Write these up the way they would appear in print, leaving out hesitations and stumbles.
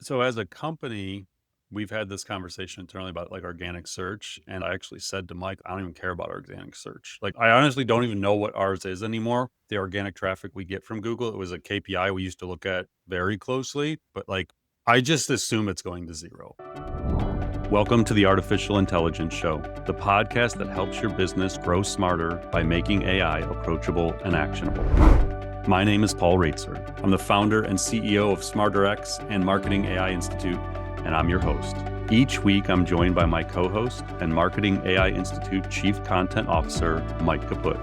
So as a company, we've had this conversation internally about like organic search. And I actually said to Mike, I don't even care about organic search. Like, I honestly don't even know what ours is anymore. The organic traffic we get from Google, it was a KPI we used to look at very closely, but like, I just assume it's going to zero. Welcome to the Artificial Intelligence Show, the podcast that helps your business grow smarter by making AI approachable and actionable. My name is Paul Raitzer. I'm the founder and CEO of SmarterX and Marketing AI Institute, and I'm your host. Each week, I'm joined by my co-host and Marketing AI Institute Chief Content Officer, Mike Kaput,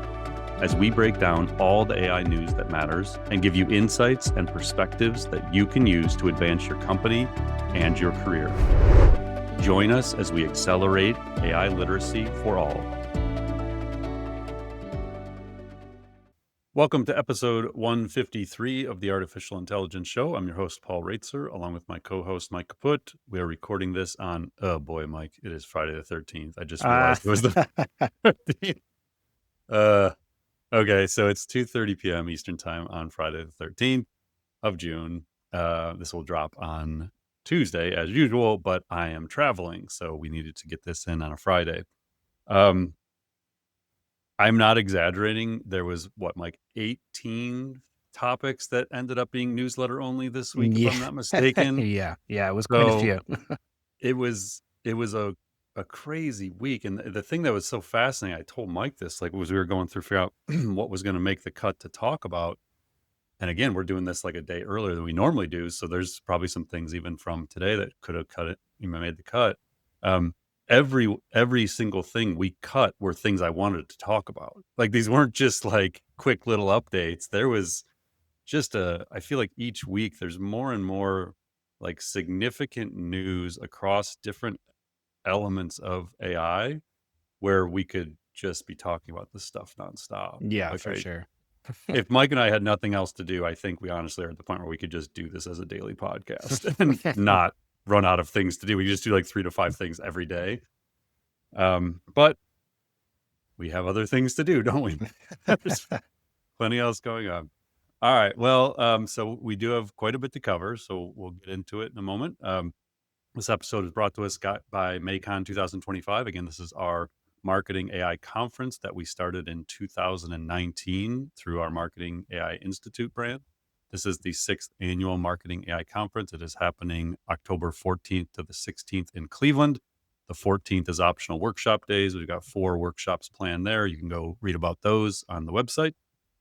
as we break down all the AI news that matters and give you insights and perspectives that you can use to advance your company and your career. Join us as we accelerate AI literacy for all. Welcome to episode 153 of the Artificial Intelligence Show. I'm your host, Paul Raitzer, along with my co-host, Mike Kaput. We are recording this on, oh boy, Mike, it is Friday the 13th. I just realized it was the 13th. Okay, so it's 2:30 p.m. Eastern Time on Friday the 13th of June. This will drop on Tuesday as usual, but I am traveling, so we needed to get this in on a Friday. I'm not exaggerating. There was like 18 topics that ended up being newsletter only this week, if I'm not mistaken. Yeah, it was quite a So few. it was a crazy week. And the thing that was so fascinating, I told Mike this, like, was we were going through figure out what was going to make the cut to talk about. And again, we're doing this like a day earlier than we normally do. So there's probably some things even from today that could have made the cut. Every single thing we cut were things I wanted to talk about. Like, these weren't just like quick little updates. There was just I feel like each week there's more and more like significant news across different elements of AI where we could just be talking about this stuff nonstop. Yeah, Like, for sure. if Mike and I had nothing else to do, I think we honestly are at the point where we could just do this as a daily podcast and not run out of things to do. We just do like 3 to 5 things every day. But we have other things to do, don't we? There's plenty else going on. All right. Well, so we do have quite a bit to cover, so we'll get into it in a moment. This episode is brought to us by MACON 2025. Again, this is our marketing AI conference that we started in 2019 through our Marketing AI Institute brand. This is the 6th annual Marketing AI conference. It is happening October 14th to the 16th in Cleveland. The 14th is optional workshop days. We've got 4 workshops planned there. You can go read about those on the website.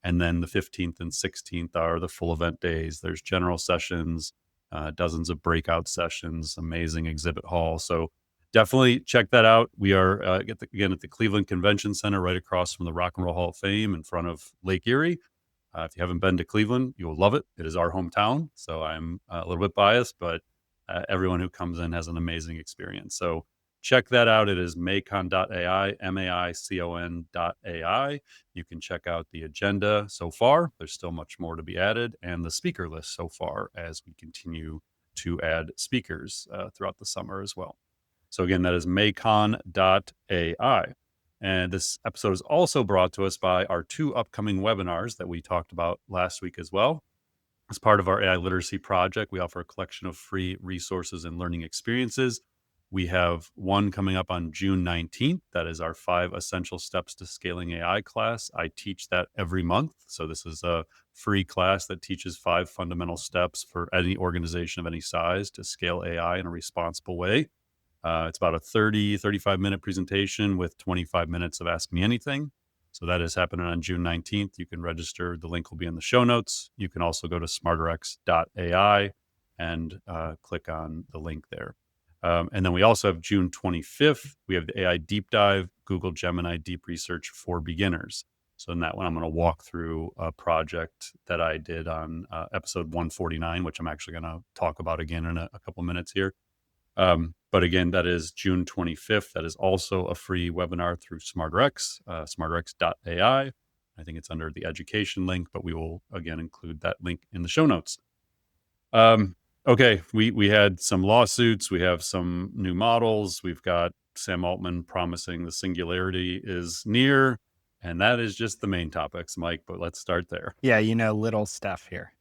And then the 15th and 16th are the full event days. There's general sessions, dozens of breakout sessions, amazing exhibit hall. So definitely check that out. We are again at the Cleveland Convention Center, right across from the Rock and Roll Hall of Fame in front of Lake Erie. If you haven't been to Cleveland, you will love it. It is our hometown, so I'm a little bit biased, but everyone who comes in has an amazing experience. So check that out. It is macon.ai, maicon.ai. You can check out the agenda so far. There's still much more to be added, and the speaker list so far as we continue to add speakers throughout the summer as well. So again, that is macon.ai. And this episode is also brought to us by our 2 upcoming webinars that we talked about last week as well. As part of our AI literacy project, we offer a collection of free resources and learning experiences. We have one coming up on June 19th. That is our 5 essential steps to scaling AI class. I teach that every month. So this is a free class that teaches 5 fundamental steps for any organization of any size to scale AI in a responsible way. It's about a 35-minute presentation with 25 minutes of Ask Me Anything. So that is happening on June 19th. You can register. The link will be in the show notes. You can also go to smarterx.ai and click on the link there. And then we also have June 25th. We have the AI Deep Dive, Google Gemini Deep Research for Beginners. So in that one, I'm going to walk through a project that I did on episode 149, which I'm actually going to talk about again in a couple minutes here. But again, that is June 25th. That is also a free webinar through SmarterX, smarterx.ai. I think it's under the education link, but we will again include that link in the show notes. Okay, we had some lawsuits. We have some new models. We've got Sam Altman promising the Singularity is near. And that is just the main topics, Mike, but let's start there. Yeah, little stuff here.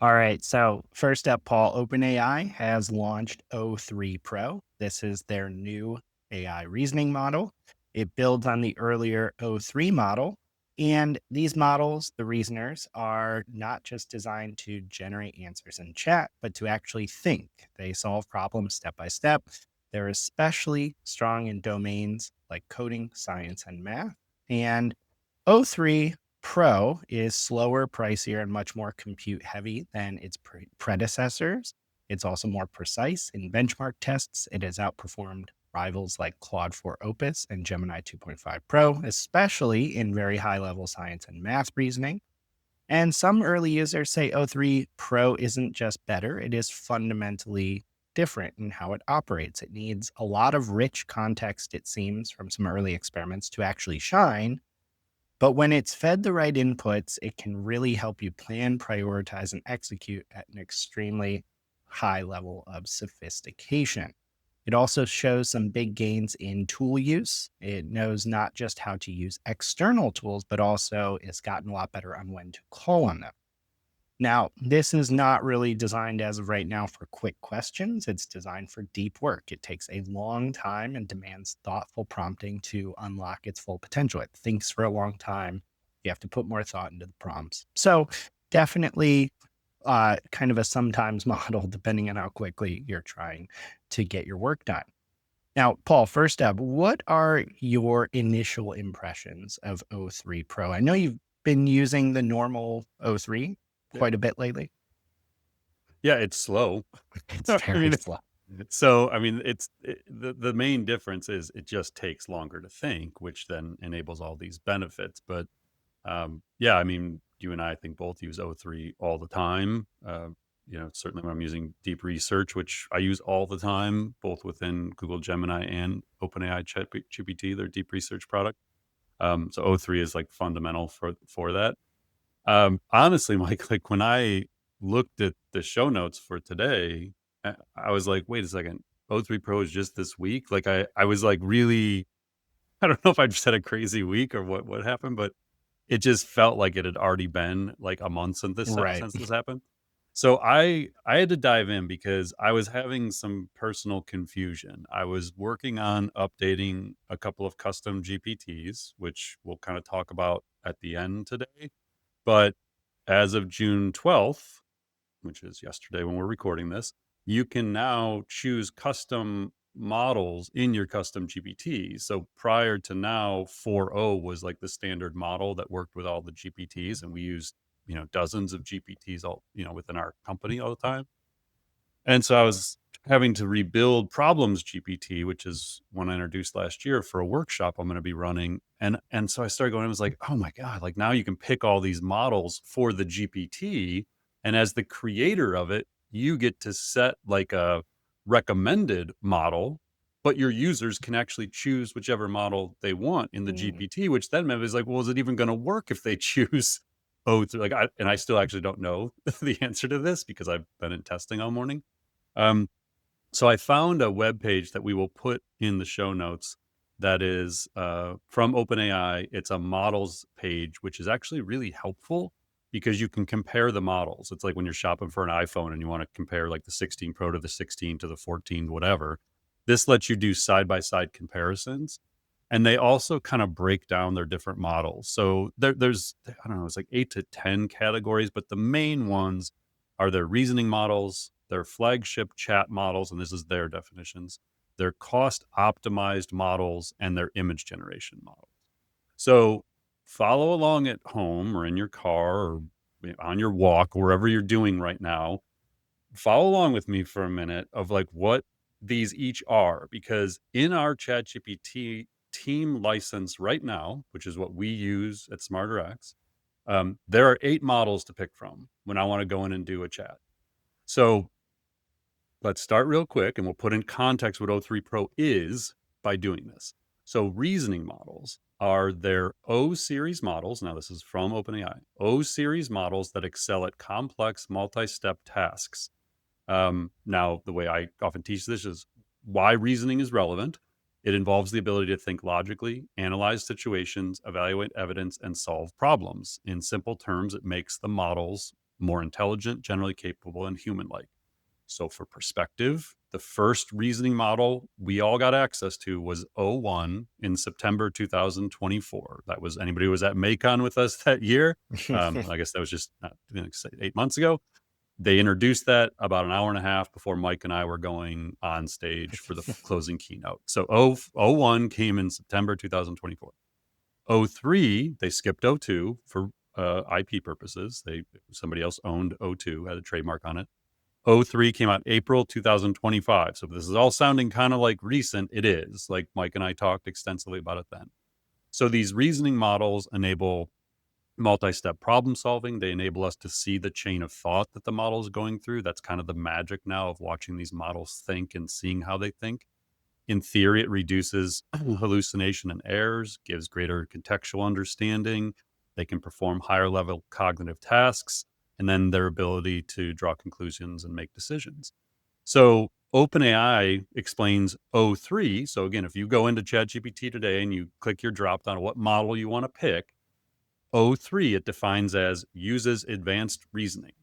All right. So, first up, Paul, OpenAI has launched o3-Pro. This is their new AI reasoning model. It builds on the earlier o3 model. And these models, the reasoners, are not just designed to generate answers in chat, but to actually think. They solve problems step by step. They're especially strong in domains like coding, science, and math. And o3 Pro is slower, pricier, and much more compute heavy than its predecessors. It's also more precise in benchmark tests. It has outperformed rivals like Claude 4 Opus and Gemini 2.5 Pro, especially in very high level science and math reasoning. And some early users say o3 Pro isn't just better, it is fundamentally different in how it operates. It needs a lot of rich context, it seems, from some early experiments to actually shine, but when it's fed the right inputs, it can really help you plan, prioritize, and execute at an extremely high level of sophistication. It also shows some big gains in tool use. It knows not just how to use external tools, but also it's gotten a lot better on when to call on them. Now, this is not really designed as of right now for quick questions. It's designed for deep work. It takes a long time and demands thoughtful prompting to unlock its full potential. It thinks for a long time. You have to put more thought into the prompts. So, definitely kind of a sometimes model, depending on how quickly you're trying to get your work done. Now, Paul, first up, what are your initial impressions of o3 Pro? I know you've been using the normal o3 Yeah. quite a bit lately. Yeah, it's slow. It's I very mean, slow. the main difference is it just takes longer to think, which then enables all these benefits. But yeah, I mean, you and I think both use O3 all the time. Certainly when I'm using deep research, which I use all the time, both within Google Gemini and OpenAI GPT, their deep research product. So O3 is like fundamental for that. Honestly, Mike, like when I looked at the show notes for today, I was like, wait a second, O3 Pro is just this week. Like I was like really, I don't know if I just had a crazy week or what happened, but it just felt like it had already been like a month Right. since this happened. So I had to dive in because I was having some personal confusion. I was working on updating a couple of custom GPTs, which we'll kind of talk about at the end today. But as of June 12th, which is yesterday when we're recording this, you can now choose custom models in your custom GPT. So prior to now, 4.0 was like the standard model that worked with all the GPTs, and we used, dozens of GPTs all, within our company all the time. And so I was having to rebuild Problems GPT, which is one I introduced last year for a workshop I'm going to be running. And so I started going, I was like, oh my God, like now you can pick all these models for the GPT. And as the creator of it, you get to set like a recommended model, but your users can actually choose whichever model they want in the Mm, GPT, which then maybe is like, well, is it even going to work if they choose and I still actually don't know the answer to this because I've been in testing all morning. Um, so I found a web page that we will put in the show notes that is from OpenAI. It's a models page, which is actually really helpful because you can compare the models. It's like when you're shopping for an iPhone and you want to compare like the 16 Pro to the 16 to the 14, whatever. This lets you do side by side comparisons. And they also kind of break down their different models. So there's, I don't know, it's like 8 to 10 categories, but the main ones are their reasoning models, their flagship chat models, and this is their definitions, their cost optimized models, and their image generation models. So follow along at home or in your car or on your walk, wherever you're doing right now. Follow along with me for a minute of like what these each are, because in our ChatGPT team license right now, which is what we use at SmarterX, there are 8 models to pick from when I want to go in and do a chat. So let's start real quick and we'll put in context what o3-Pro is by doing this. So reasoning models are their O series models. Now, this is from OpenAI. O series models that excel at complex multi-step tasks. Now, the way I often teach this is why reasoning is relevant. It involves the ability to think logically, analyze situations, evaluate evidence, and solve problems. In simple terms, it makes the models more intelligent, generally capable, and human-like. So for perspective, the first reasoning model we all got access to was o1 in September 2024. That was anybody who was at MACON with us that year. I guess that was just 8 months ago. They introduced that about an hour and a half before Mike and I were going on stage for the closing keynote. So o1 came in September 2024. o3, they skipped o2 for IP purposes. Somebody else owned o2, had a trademark on it. o3 came out April 2025. So this is all sounding kind of like recent. It is. Like Mike and I talked extensively about it then. So these reasoning models enable multi-step problem solving. They enable us to see the chain of thought that the model is going through. That's kind of the magic now of watching these models think and seeing how they think. In theory, it reduces hallucination and errors, gives greater contextual understanding. They can perform higher level cognitive tasks, and then their ability to draw conclusions and make decisions. So OpenAI explains o3. So again, if you go into ChatGPT today and you click your drop down what model you want to pick, o3 it defines as uses advanced reasoning.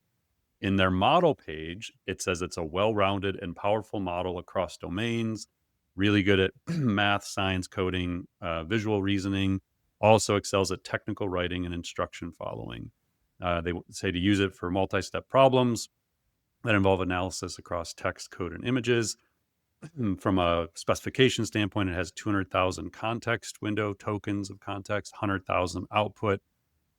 In their model page, it says it's a well-rounded and powerful model across domains, really good at math, science, coding, visual reasoning, also excels at technical writing and instruction following. They say to use it for multi-step problems that involve analysis across text, code, and images. From a specification standpoint, it has 200,000 context window tokens of context, 100,000 output.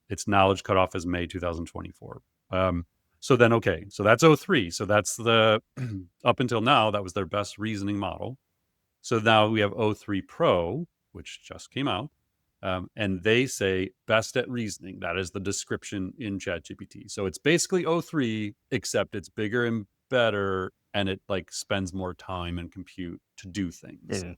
Its knowledge cutoff is May 2024. So that's o3. So that's the up until now, that was their best reasoning model. So now we have o3-Pro, which just came out. And they say best at reasoning. That is the description in ChatGPT. So it's basically o3, except it's bigger and better, and it like spends more time and compute to do things. Yeah.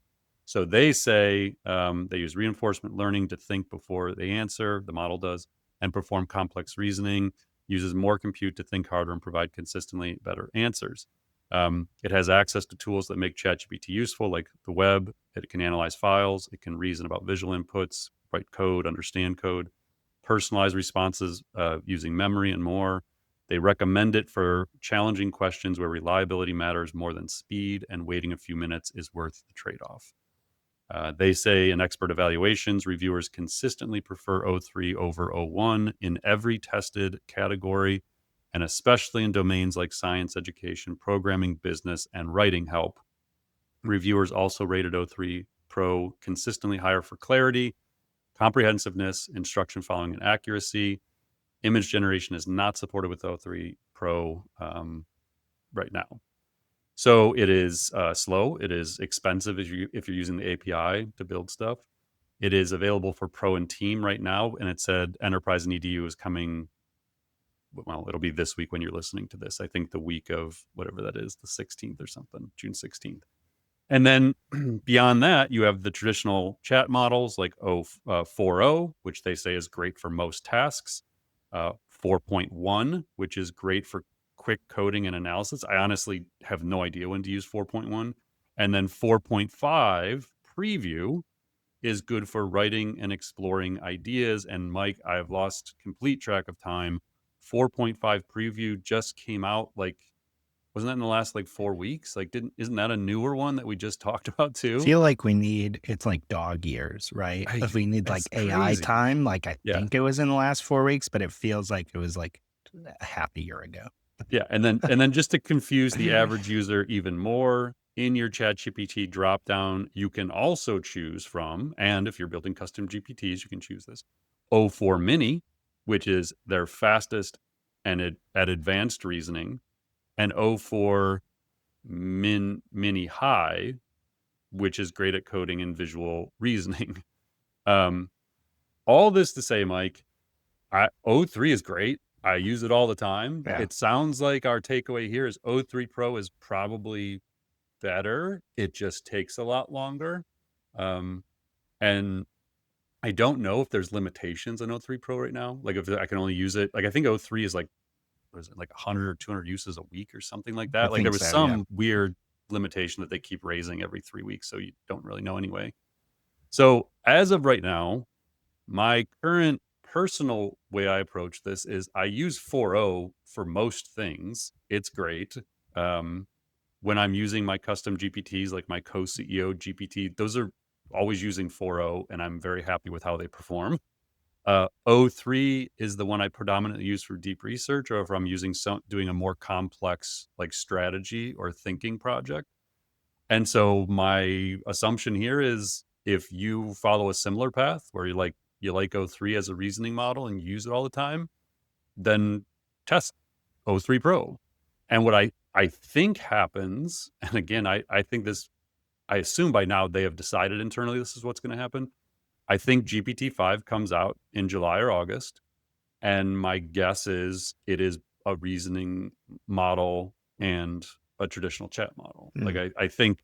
So they say they use reinforcement learning to think before they answer, the model does, and perform complex reasoning, uses more compute to think harder and provide consistently better answers. It has access to tools that make ChatGPT useful, like the web. It can analyze files. It can reason about visual inputs, write code, understand code, personalize responses using memory, and more. They recommend it for challenging questions where reliability matters more than speed, and waiting a few minutes is worth the trade-off. They say in expert evaluations, reviewers consistently prefer o3 over o1 in every tested category, and especially in domains like science, education, programming, business, and writing help. Reviewers also rated o3-Pro consistently higher for clarity, comprehensiveness, instruction following, and accuracy. Image generation is not supported with o3-Pro right now. So it is slow. It is expensive if you're using the API to build stuff. It is available for Pro and Team right now, and it said Enterprise and EDU is coming. Well, it'll be this week when you're listening to this. I think the week of whatever that is, the 16th or something, June 16th. And then beyond that, you have the traditional chat models like o4o, which they say is great for most tasks. 4.1, which is great for quick coding and analysis. I honestly have no idea when to use 4.1. And then 4.5 preview is good for writing and exploring ideas. And Mike, I've lost complete track of time. 4.5 preview just came out like, wasn't that in the last like 4 weeks? Like, isn't that a newer one that we just talked about too? Feel like it's like dog years, right? If we need like It's AI crazy. time, like I Yeah. think it was in the last 4 weeks, but it feels like it was like a half a year ago. Yeah, and then just to confuse the average user even more, in your ChatGPT dropdown, you can also choose from, and if you're building custom GPTs, you can choose this, o4 Mini, which is their fastest and at advanced reasoning, and o4 Mini High, which is great at coding and visual reasoning. Um, all this to say, Mike, o3 is great. I use it all the time. Yeah. It sounds like our takeaway here is o3-Pro is probably better. It just takes a lot longer. Um, and I don't know if there's limitations on o3-Pro right now. Like if I can only use it, like I think o3 is like, what is it, like 100 or 200 uses a week or something like I that. Like there think was so. Yeah. some weird limitation that they keep raising every 3 weeks. So you don't really know anyway. So as of right now, my current personal way I approach this is I use 4.0 for most things. It's great. Um, when I'm using my custom GPTs, like my co-CEO GPT, those are always using 4.0, and I'm very happy with how they perform. O3 is the one I predominantly use for deep research, or if I'm doing a more complex like strategy or thinking project. And so my assumption here is if you follow a similar path where you like O3 as a reasoning model and you use it all the time, then test O3 Pro. And what I think happens, and again, I think this, I assume by now they have decided internally this is what's going to happen. I think GPT-5 comes out in July or August, and my guess is it is a reasoning model and a traditional chat model. Like Mm. I think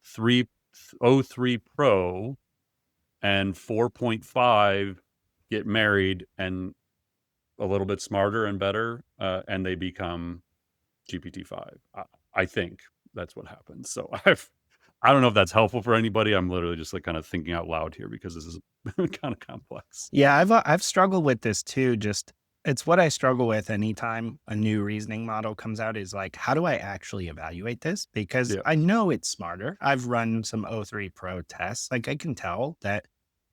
three O3 Pro and 4.5 get married and a little bit smarter and better, and they become GPT-5. I think that's what happens. So I don't know if that's helpful for anybody. I'm literally just like kind of thinking out loud here because this is kind of complex. Yeah, I've struggled with this too. Just it's what I struggle with anytime a new reasoning model comes out is like, how do I actually evaluate this? Because Yeah. I know it's smarter. I've run some O3 Pro tests. Like I can tell that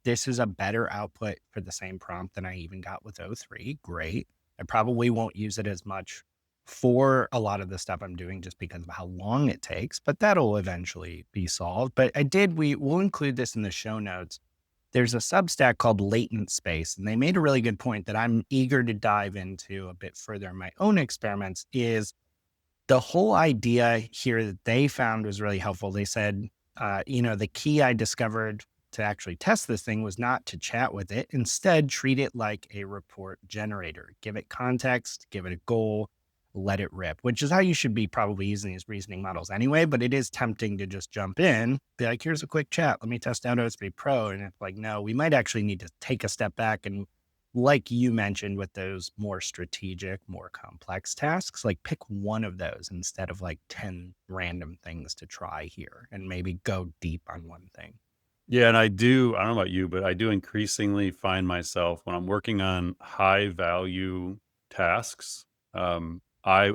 this is a better output for the same prompt than I even got with O3. Great. I probably won't use it as much for a lot of the stuff I'm doing just because of how long it takes, but that'll eventually be solved. But we'll include this in the show notes. There's a Substack called Latent Space, and they made a really good point that I'm eager to dive into a bit further in my own experiments is the whole idea here that they found was really helpful. They said, the key I discovered to actually test this thing was not to chat with it. Instead, treat it like a report generator. Give it context, give it a goal, let it rip, which is how you should be probably using these reasoning models anyway. But it is tempting to just jump in, be like, here's a quick chat. Let me test out O3 Pro. And it's like, no, we might actually need to take a step back and like you mentioned with those more strategic, more complex tasks, like pick one of those instead of like 10 random things to try here and maybe go deep on one thing. Yeah, and I don't know about you, but I do increasingly find myself when I'm working on high value tasks, I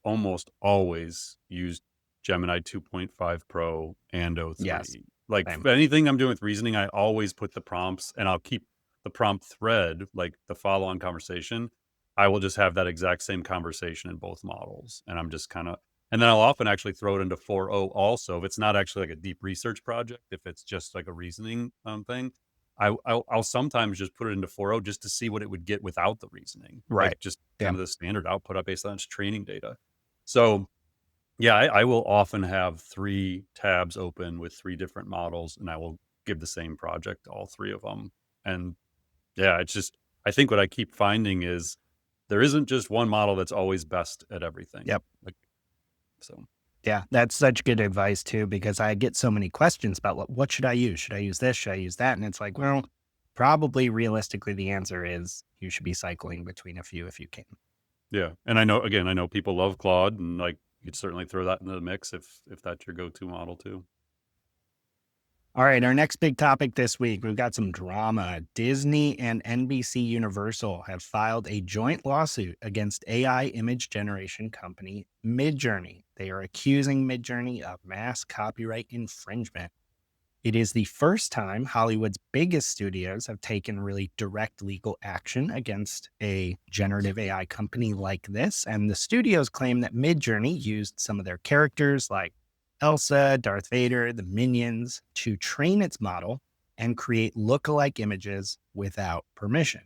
almost always use Gemini 2.5 Pro and Yes. O3. Like Same. for anything I'm doing with reasoning, I always put the prompts and I'll keep the prompt thread, like the follow-on conversation. I will just have that exact same conversation in both models. And I'm just kind of and then I'll often actually throw it into 4.0 also, if it's not actually like a deep research project, if it's just like a reasoning thing. I'll sometimes just put it into 4.0 just to see what it would get without the reasoning, Right. like just Yeah. kind of the standard output up based on its training data. So yeah, I will often have 3 tabs open with 3 different models, and I will give the same project to all 3 of them. And yeah, it's just I think what I keep finding is there isn't just one model that's always best at everything. Yep. Like so. Yeah. That's such good advice too, because I get so many questions about what should I use? Should I use this? Should I use that? And it's like, well, probably realistically, the answer is you should be cycling between a few if you can. Yeah, and I know people love Claude, and, like, you'd certainly throw that into the mix if that's your go-to model too. All right, our next big topic this week, we've got some drama. Disney and NBC Universal have filed a joint lawsuit against AI image generation company Midjourney. They are accusing Midjourney of mass copyright infringement. It is the first time Hollywood's biggest studios have taken really direct legal action against a generative AI company like this. And the studios claim that Midjourney used some of their characters like Elsa, Darth Vader, the minions to train its model and create lookalike images without permission.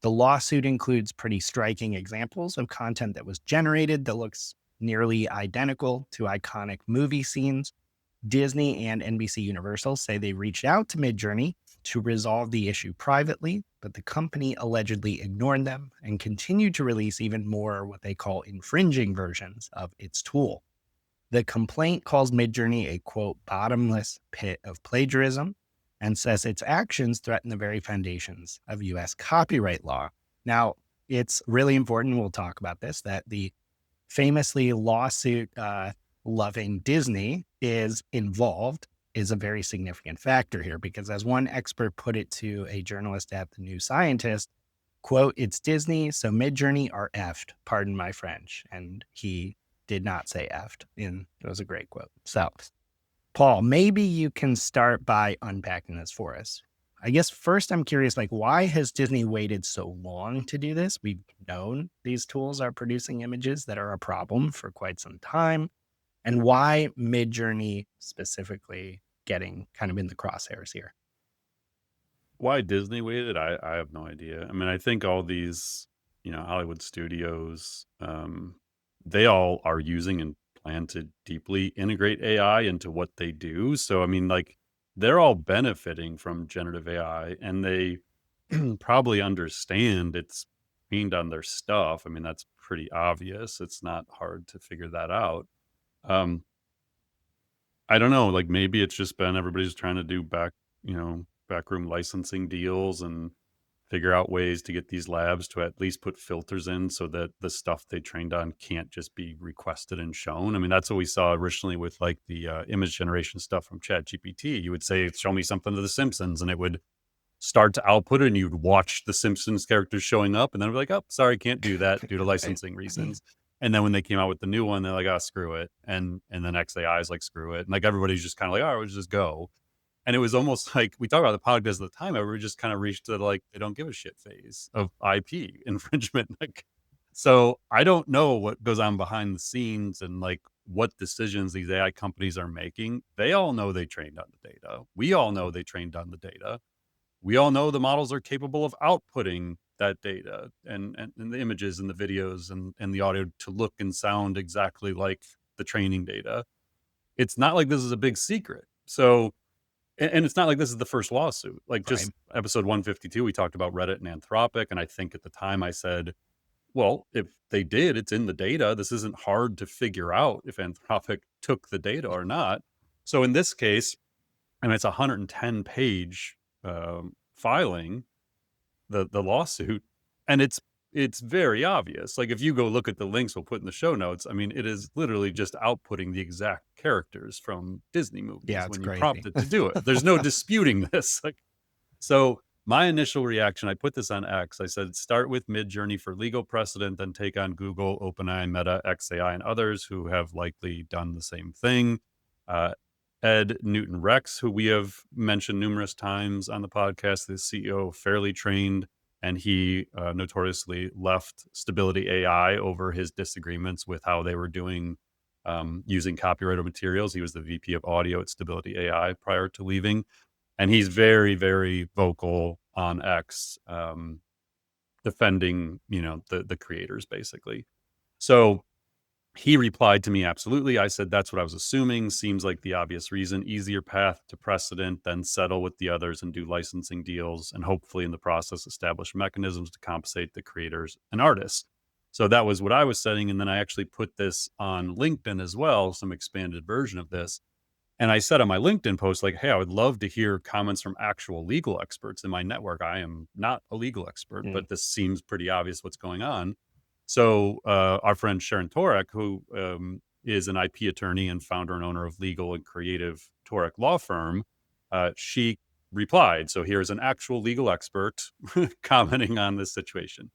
The lawsuit includes pretty striking examples of content that was generated that looks nearly identical to iconic movie scenes. Disney and NBC Universal say they reached out to Midjourney to resolve the issue privately, but the company allegedly ignored them and continued to release even more what they call infringing versions of its tool. The complaint calls Midjourney a quote, bottomless pit of plagiarism and says its actions threaten the very foundations of US copyright law. Now, it's really important, we'll talk about this, that the famously lawsuit loving Disney is involved. is a very significant factor here because, as one expert put it to a journalist at The New Scientist, quote, "It's Disney, so Midjourney are effed, pardon my French." And he did not say effed. And it was a great quote. So, Paul, maybe you can start by unpacking this for us. I guess first I'm curious, like, why has Disney waited so long to do this? We've known these tools are producing images that are a problem for quite some time. And why Midjourney specifically getting kind of in the crosshairs here? Why Disney waited? I have no idea. I mean, I think all these, Hollywood studios, they all are using and plan to deeply integrate AI into what they do. So, I mean, like, they're all benefiting from generative AI and they probably understand it's aimed on their stuff. I mean, that's pretty obvious. It's not hard to figure that out. Um, I don't know, like, maybe it's just been everybody's trying to do backroom licensing deals and figure out ways to get these labs to at least put filters in so that the stuff they trained on can't just be requested and shown. I mean, that's what we saw originally with, like, the, image generation stuff from ChatGPT. You would say, "Show me something of The Simpsons," and it would start to output it, and you'd watch the Simpsons characters showing up, and then it'd be like, "Oh, sorry, can't do that due to Right. licensing reasons." And then when they came out with the new one, they're like, "Oh, screw it." And then XAI is like, "Screw it." And, like, everybody's just kinda like, "Alright, let's just go." And it was almost like we talked about the podcast at the time, we just kinda reached the, like, they don't give a shit phase of IP infringement, like, so I don't know what goes on behind the scenes and, like, what decisions these AI companies are making. They all know they trained on the data. We all know they trained on the data. We all know the models are capable of outputting that data and the images and the videos and the audio to look and sound exactly like the training data. It's not like this is a big secret. So, and it's not like this is the first lawsuit. Like, Right. just episode 152, we talked about Reddit and Anthropic. And I think at the time I said, well, if they did, it's in the data. This isn't hard to figure out if Anthropic took the data or not. So in this case, and it's a 110-page filing, the lawsuit, and it's very obvious. Like, if you go look at the links we'll put in the show notes, I mean, it is literally just outputting the exact characters from Disney Yeah, movies it's when you crazy. prompt it to do it. There's no disputing this. Like, so my initial reaction, I put this on X. I said, start with Midjourney for legal precedent, then take on Google, OpenAI, Meta, XAI, and others who have likely done the same thing. Uh, Ed Newton Rex, who we have mentioned numerous times on the podcast, the CEO of Fairly Trained, and he notoriously left Stability AI over his disagreements with how they were doing using copyrighted materials. He was the VP of audio at Stability AI prior to leaving, and he's very, very vocal on X, defending the creators basically. So he replied to me, absolutely. I said, that's what I was assuming. Seems like the obvious reason. Easier path to precedent, then settle with the others and do licensing deals, and hopefully in the process establish mechanisms to compensate the creators and artists. So that was what I was setting. And then I actually put this on LinkedIn as well, some expanded version of this. And I said on my LinkedIn post, like, hey, I would love to hear comments from actual legal experts in my network. I am not a legal expert, Mm, but this seems pretty obvious what's going on. So our friend Sharon Torek, who is an IP attorney and founder and owner of legal and creative Torek law firm, she replied. So here's an actual legal expert commenting on this situation.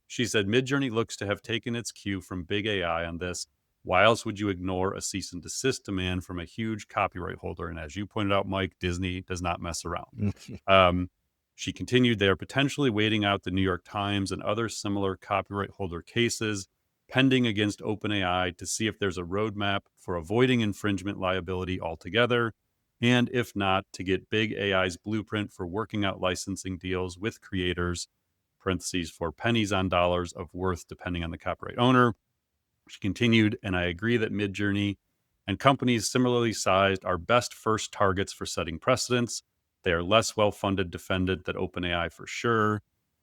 She said, Midjourney looks to have taken its cue from big AI on this. Why else would you ignore a cease and desist demand from a huge copyright holder? And as you pointed out, Mike, Disney does not mess around. mm, Um, she continued, they are potentially waiting out the New York Times and other similar copyright holder cases pending against OpenAI to see if there's a roadmap for avoiding infringement liability altogether. And if not, to get big AI's blueprint for working out licensing deals with creators, parentheses, for pennies on dollars of worth depending on the copyright owner. She continued, and I agree that Midjourney and companies similarly sized are best first targets for setting precedents. They are less well funded defendant than OpenAI for sure.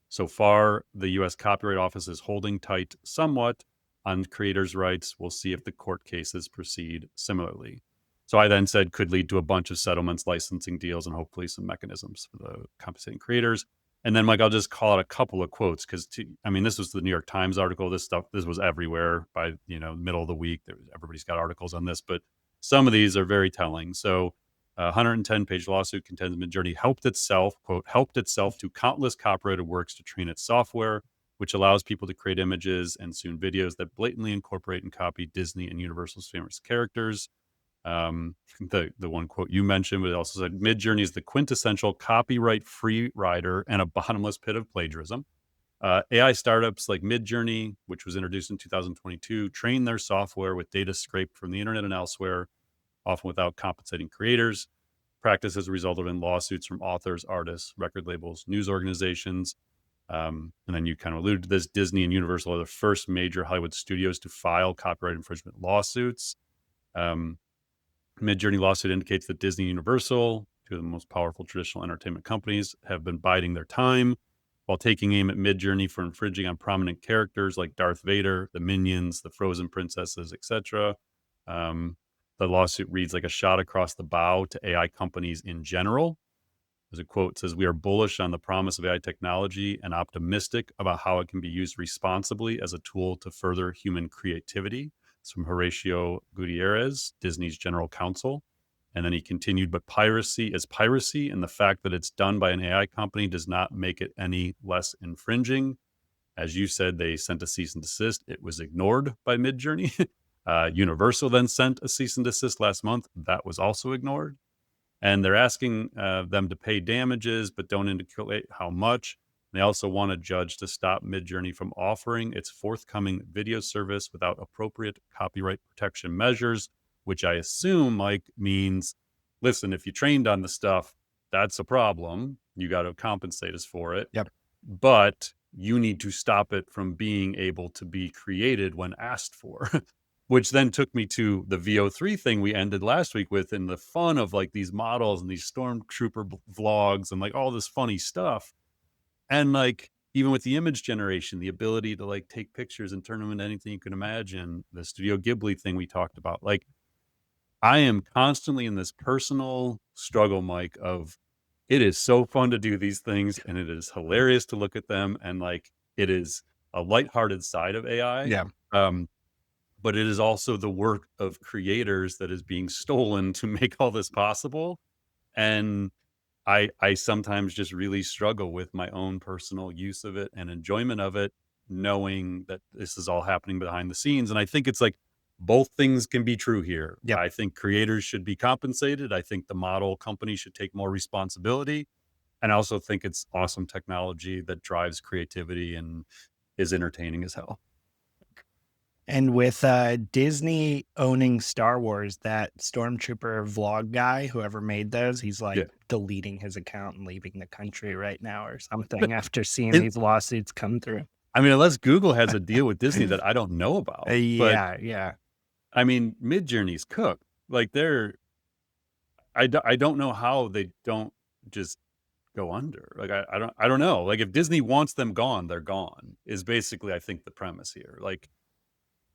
So far, the US Copyright Office is holding tight somewhat on creators' rights. We'll see if the court cases proceed similarly. So I then said could lead to a bunch of settlements, licensing deals, and hopefully some mechanisms for the compensating creators. And then, Mike, I'll just call out a couple of quotes because, I mean, this was the New York Times article. This was everywhere by middle of the week. Everybody's got articles on this, but some of these are very telling. So A 110-page lawsuit contends Midjourney helped itself, quote, helped itself to countless copyrighted works to train its software, which allows people to create images and soon videos that blatantly incorporate and copy Disney and Universal's famous characters. The one quote you mentioned, but it also said Midjourney is the quintessential copyright-free rider and a bottomless pit of plagiarism. AI startups like Midjourney, which was introduced in 2022, train their software with data scraped from the internet and elsewhere, often without compensating creators. Practice has resulted in lawsuits from authors, artists, record labels, news organizations. And then you kind of alluded to this. Disney and Universal are the first major Hollywood studios to file copyright infringement lawsuits. Um, Midjourney lawsuit indicates that Disney and Universal, two of the most powerful traditional entertainment companies, have been biding their time while taking aim at Midjourney for infringing on prominent characters like Darth Vader, the Minions, the Frozen princesses, etc. Um, the lawsuit reads like a shot across the bow to AI companies in general. There's a quote that says, "We are bullish on the promise of AI technology and optimistic about how it can be used responsibly as a tool to further human creativity." It's from Horatio Gutierrez, Disney's general counsel. And then he continued, "But piracy is piracy, and the fact that it's done by an AI company does not make it any less infringing." As you said, they sent a cease and desist. It was ignored by Midjourney. Universal then sent a cease and desist last month. That was also ignored. And they're asking them to pay damages, but don't indicate how much. They also want a judge to stop Midjourney from offering its forthcoming video service without appropriate copyright protection measures, which I assume, Mike, means, listen, if you trained on the stuff, that's a problem. You got to compensate us for it. Yep. But you need to stop it from being able to be created when asked for. Which then took me to the VO3 thing we ended last week with, and the fun of like these models and these stormtrooper vlogs and like all this funny stuff. And like, even with the image generation, the ability to like take pictures and turn them into anything you can imagine, the Studio Ghibli thing we talked about. Like, I am constantly in this personal struggle, Mike, of it is so fun to do these things and it is hilarious to look at them. And like, it is a lighthearted side of AI. Yeah. But it is also the work of creators that is being stolen to make all this possible. And I sometimes just really struggle with my own personal use of it and enjoyment of it, knowing that this is all happening behind the scenes. And I think it's like both things can be true here. Yep. I think creators should be compensated. I think the model company should take more responsibility. And I also think it's awesome technology that drives creativity and is entertaining as hell. And with Disney owning Star Wars, that Stormtrooper vlog guy, whoever made those, he's like Yeah. deleting his account and leaving the country right now or something after seeing It- these lawsuits come through. I mean, unless Google has a deal with Disney that I don't know about. But Yeah. I mean, Midjourney's cooked. Like I don't know how they don't just go under. Like I don't know. Like if Disney wants them gone, they're gone. Is basically I think the premise here. Like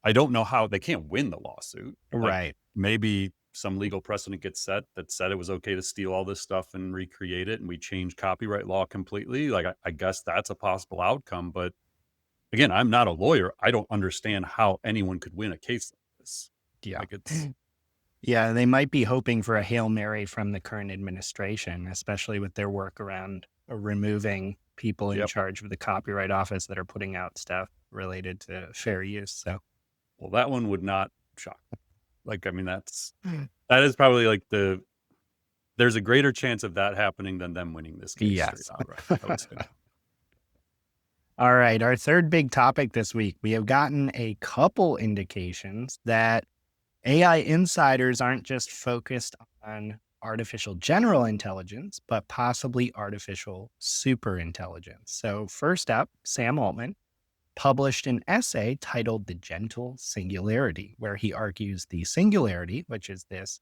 I don't know how they can't win the lawsuit. Like, Right. maybe some legal precedent gets set that said it was okay to steal all this stuff and recreate it, and we change copyright law completely. Like I guess that's a possible outcome. But again, I'm not a lawyer. I don't understand how anyone could win a case like this. Yeah. Like it's Yeah, they might be hoping for a Hail Mary from the current administration, especially with their work around removing people in yep. charge of the Copyright Office that are putting out stuff related to fair use. So, Well, that one would not shock me. Like, I mean, that is probably like there's a greater chance of that happening than them winning this case straight yes. outright, I would say. All right. Our third big topic this week, we have gotten a couple indications that AI insiders aren't just focused on artificial general intelligence, but possibly artificial superintelligence. So, first up, Sam Altman published an essay titled The Gentle Singularity, where he argues the singularity, which is this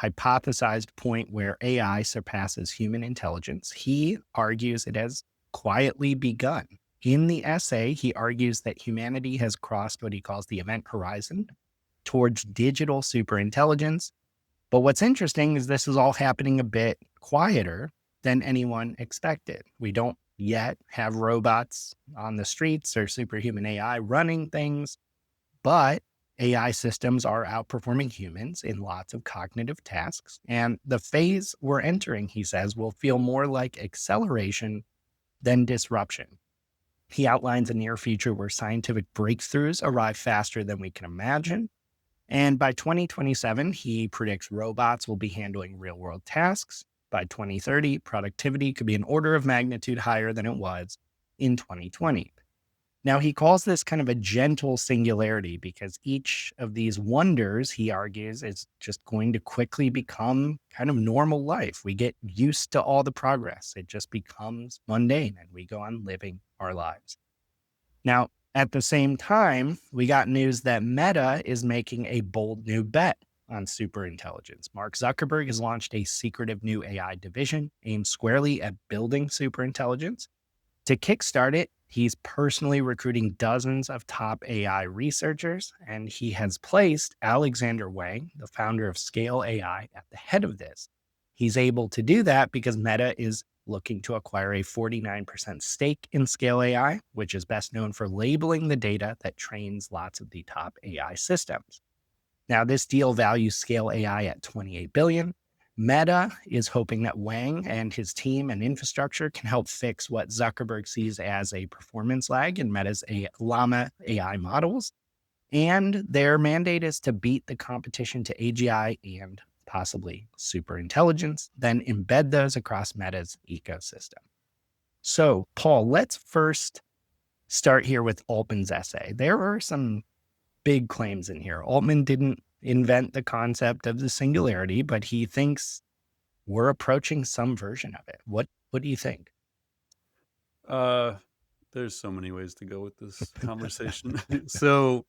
hypothesized point where AI surpasses human intelligence, he argues it has quietly begun. In the essay, he argues that humanity has crossed what he calls the event horizon towards digital superintelligence. But what's interesting is this is all happening a bit quieter than anyone expected. We don't yet have robots on the streets or superhuman AI running things, but AI systems are outperforming humans in lots of cognitive tasks. And the phase we're entering, he says, will feel more like acceleration than disruption. He outlines a near future where scientific breakthroughs arrive faster than we can imagine. And by 2027, he predicts robots will be handling real world tasks. By 2030, productivity could be an order of magnitude higher than it was in 2020. Now, he calls this kind of a gentle singularity because each of these wonders, he argues, is just going to quickly become kind of normal life. We get used to all the progress, it just becomes mundane and we go on living our lives. Now, at the same time, we got news that Meta is making a bold new bet on superintelligence. Mark Zuckerberg has launched a secretive new AI division aimed squarely at building superintelligence. To kickstart it, he's personally recruiting dozens of top AI researchers, and he has placed Alexander Wang, the founder of Scale AI, at the head of this. He's able to do that because Meta is looking to acquire a 49% stake in Scale AI, which is best known for labeling the data that trains lots of the top AI systems. Now, this deal values Scale AI at 28 billion. Meta is hoping that Wang and his team and infrastructure can help fix what Zuckerberg sees as a performance lag in Meta's Llama AI models. And their mandate is to beat the competition to AGI and possibly superintelligence, then embed those across Meta's ecosystem. So, Paul, let's first start here with Altman's essay. There are some big claims in here. Altman didn't invent the concept of the singularity, but he thinks we're approaching some version of it. What do you think? Uh, there's so many ways to go with this conversation. So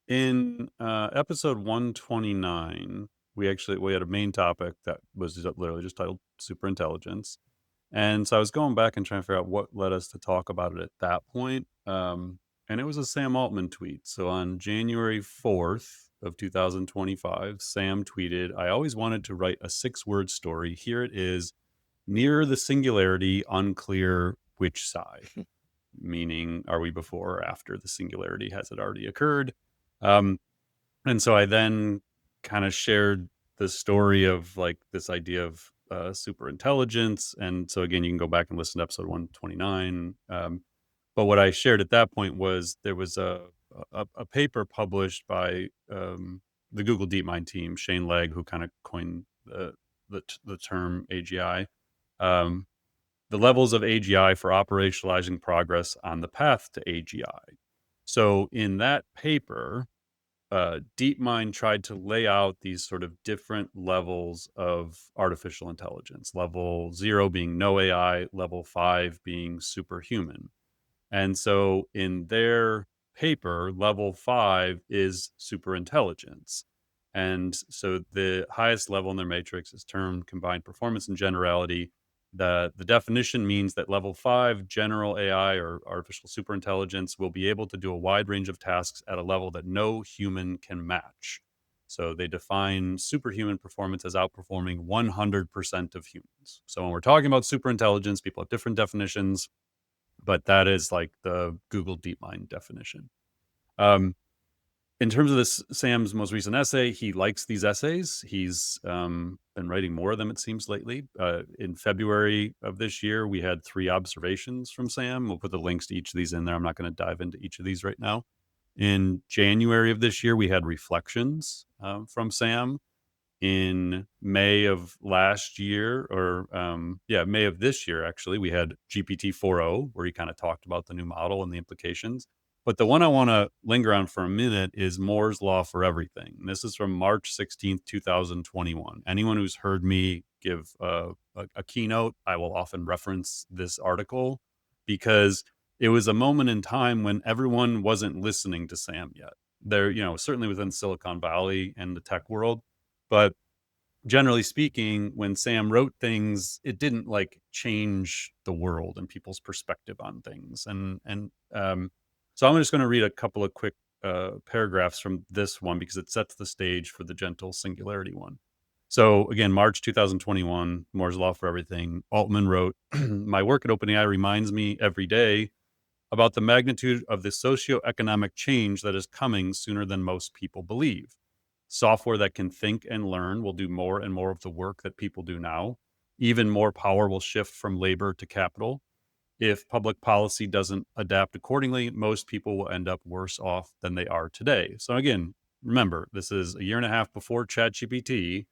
in episode 129, we had a main topic that was literally just titled superintelligence. And so I was going back and trying to figure out what led us to talk about it at that point. And it was a Sam Altman tweet. So on January 4th of 2025, Sam tweeted, "I always wanted to write a 6-word story. Here it is. Near the singularity, unclear which side." Meaning, are we before or after the singularity? Has it already occurred? Um, and so I then kind of shared the story of like this idea of super intelligence. And so again, you can go back and listen to episode 129. But what I shared at that point was there was a paper published by the Google DeepMind team, Shane Legg, who kind of coined the term AGI. Um, the levels of AGI for operationalizing progress on the path to AGI. So in that paper, DeepMind tried to lay out these sort of different levels of artificial intelligence. Level 0 being no AI, level 5 being superhuman. And so in their paper, level 5 is superintelligence. And so the highest level in their matrix is termed combined performance and generality. The definition means that level 5 general AI or artificial superintelligence will be able to do a wide range of tasks at a level that no human can match. So they define superhuman performance as outperforming 100% of humans. So when we're talking about superintelligence, people have different definitions, but that is like the Google DeepMind definition. Um, in terms of this, Sam's most recent essay, he likes these essays. He's been writing more of them, it seems, lately. In February of this year, we had 3 observations from Sam. We'll put the links to each of these in there. I'm not going to dive into each of these right now. In January of this year, we had reflections from Sam. In May of last year, or May of this year, actually, we had GPT 4.0, where he kind of talked about the new model and the implications. But the one I want to linger on for a minute is Moore's Law for Everything. And this is from March 16th, 2021. Anyone who's heard me give a keynote, I will often reference this article because it was a moment in time when everyone wasn't listening to Sam yet. There, certainly within Silicon Valley and the tech world. But generally speaking, when Sam wrote things, it didn't like change the world and people's perspective on things. So I'm just going to read a couple of quick paragraphs from this one because it sets the stage for the gentle singularity one. So again, March 2021, Moore's Law for Everything. Altman wrote, "My work at OpenAI reminds me every day about the magnitude of the socioeconomic change that is coming sooner than most people believe. Software that can think and learn will do more and more of the work that people do now. Even more power will shift from labor to capital. If public policy doesn't adapt accordingly, most people will end up worse off than they are today. So again, remember, this is a year and a half before ChatGPT.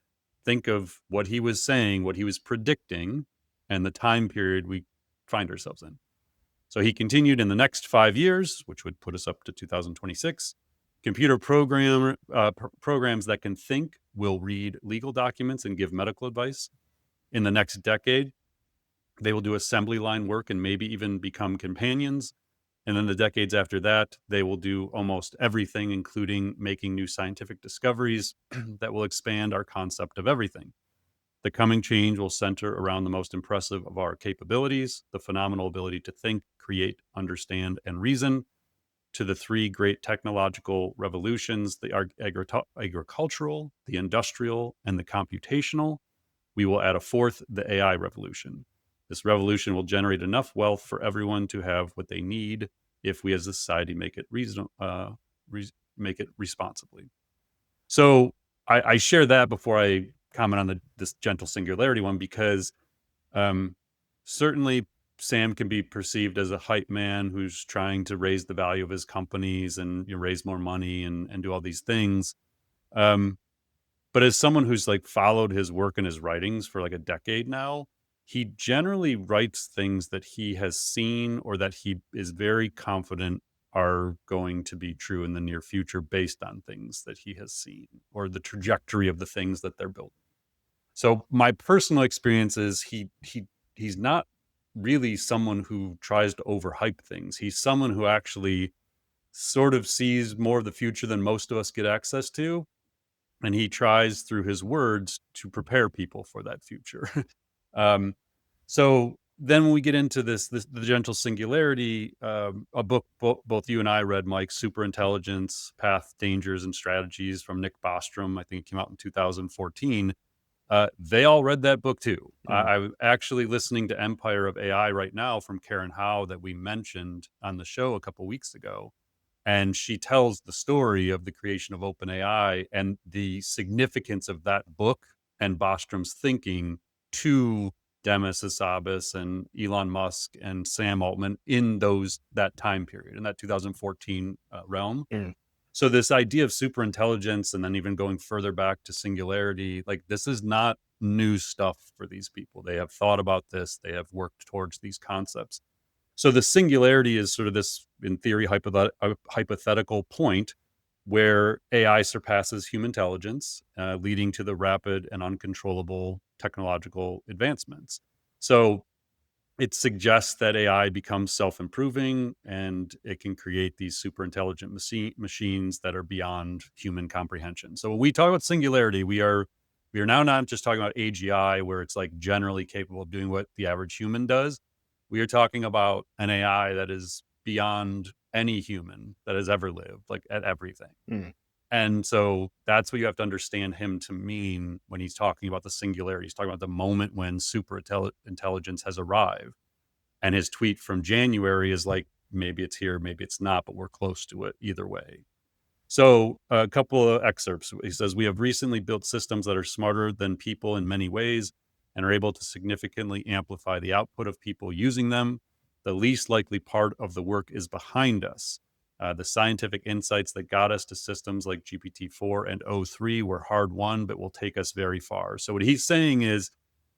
Think of what he was saying, what he was predicting, and the time period we find ourselves in. So he continued in the next 5 years, which would put us up to 2026. Computer programs that can think will read legal documents and give medical advice. In the next decade, they will do assembly line work and maybe even become companions. And then the decades after that, they will do almost everything, including making new scientific discoveries that will expand our concept of everything. The coming change will center around the most impressive of our capabilities, the phenomenal ability to think, create, understand, and reason. To the three great technological revolutions, the agricultural, the industrial, and the computational, we will add a fourth, the AI revolution. This revolution will generate enough wealth for everyone to have what they need if we as a society make it make it responsibly. So I share that before I comment on this gentle singularity one, because um, certainly Sam can be perceived as a hype man who's trying to raise the value of his companies and raise more money and do all these things. Um, but as someone who's like followed his work and his writings for like a decade now, he generally writes things that he has seen or that he is very confident are going to be true in the near future based on things that he has seen or the trajectory of the things that they're building. So my personal experience is he's not really someone who tries to overhype things. He's someone who actually sort of sees more of the future than most of us get access to, and he tries through his words to prepare people for that future. um, so then when we get into this the gentle singularity, a book both you and I read, Mike, Superintelligence, Path, Dangers, and Strategies from Nick Bostrom. I think it came out in 2014. They all read that book too. Mm. I'm actually listening to Empire of AI right now from Karen Howe that we mentioned on the show a couple weeks ago. And she tells the story of the creation of OpenAI and the significance of that book and Bostrom's thinking to Demis Hassabis and Elon Musk and Sam Altman in that time period, in that 2014 realm. Mm. So this idea of superintelligence and then even going further back to singularity, like this is not new stuff for these people. They have thought about this. They have worked towards these concepts. So the singularity is sort of this, in theory, hypothetical point where AI surpasses human intelligence, leading to the rapid and uncontrollable technological advancements. So it suggests that AI becomes self-improving and it can create these super intelligent machines that are beyond human comprehension. So when we talk about singularity, we are now not just talking about AGI, where it's like generally capable of doing what the average human does. We are talking about an AI that is beyond any human that has ever lived, like at everything. Mm. And so that's what you have to understand him to mean when he's talking about the singularity. He's talking about the moment when super intelligence has arrived. And his tweet from January is like, maybe it's here, maybe it's not, but we're close to it either way. So a couple of excerpts. He says, we have recently built systems that are smarter than people in many ways and are able to significantly amplify the output of people using them. The least likely part of the work is behind us. The scientific insights that got us to systems like GPT-4 and o3 were hard won, but will take us very far. So what he's saying is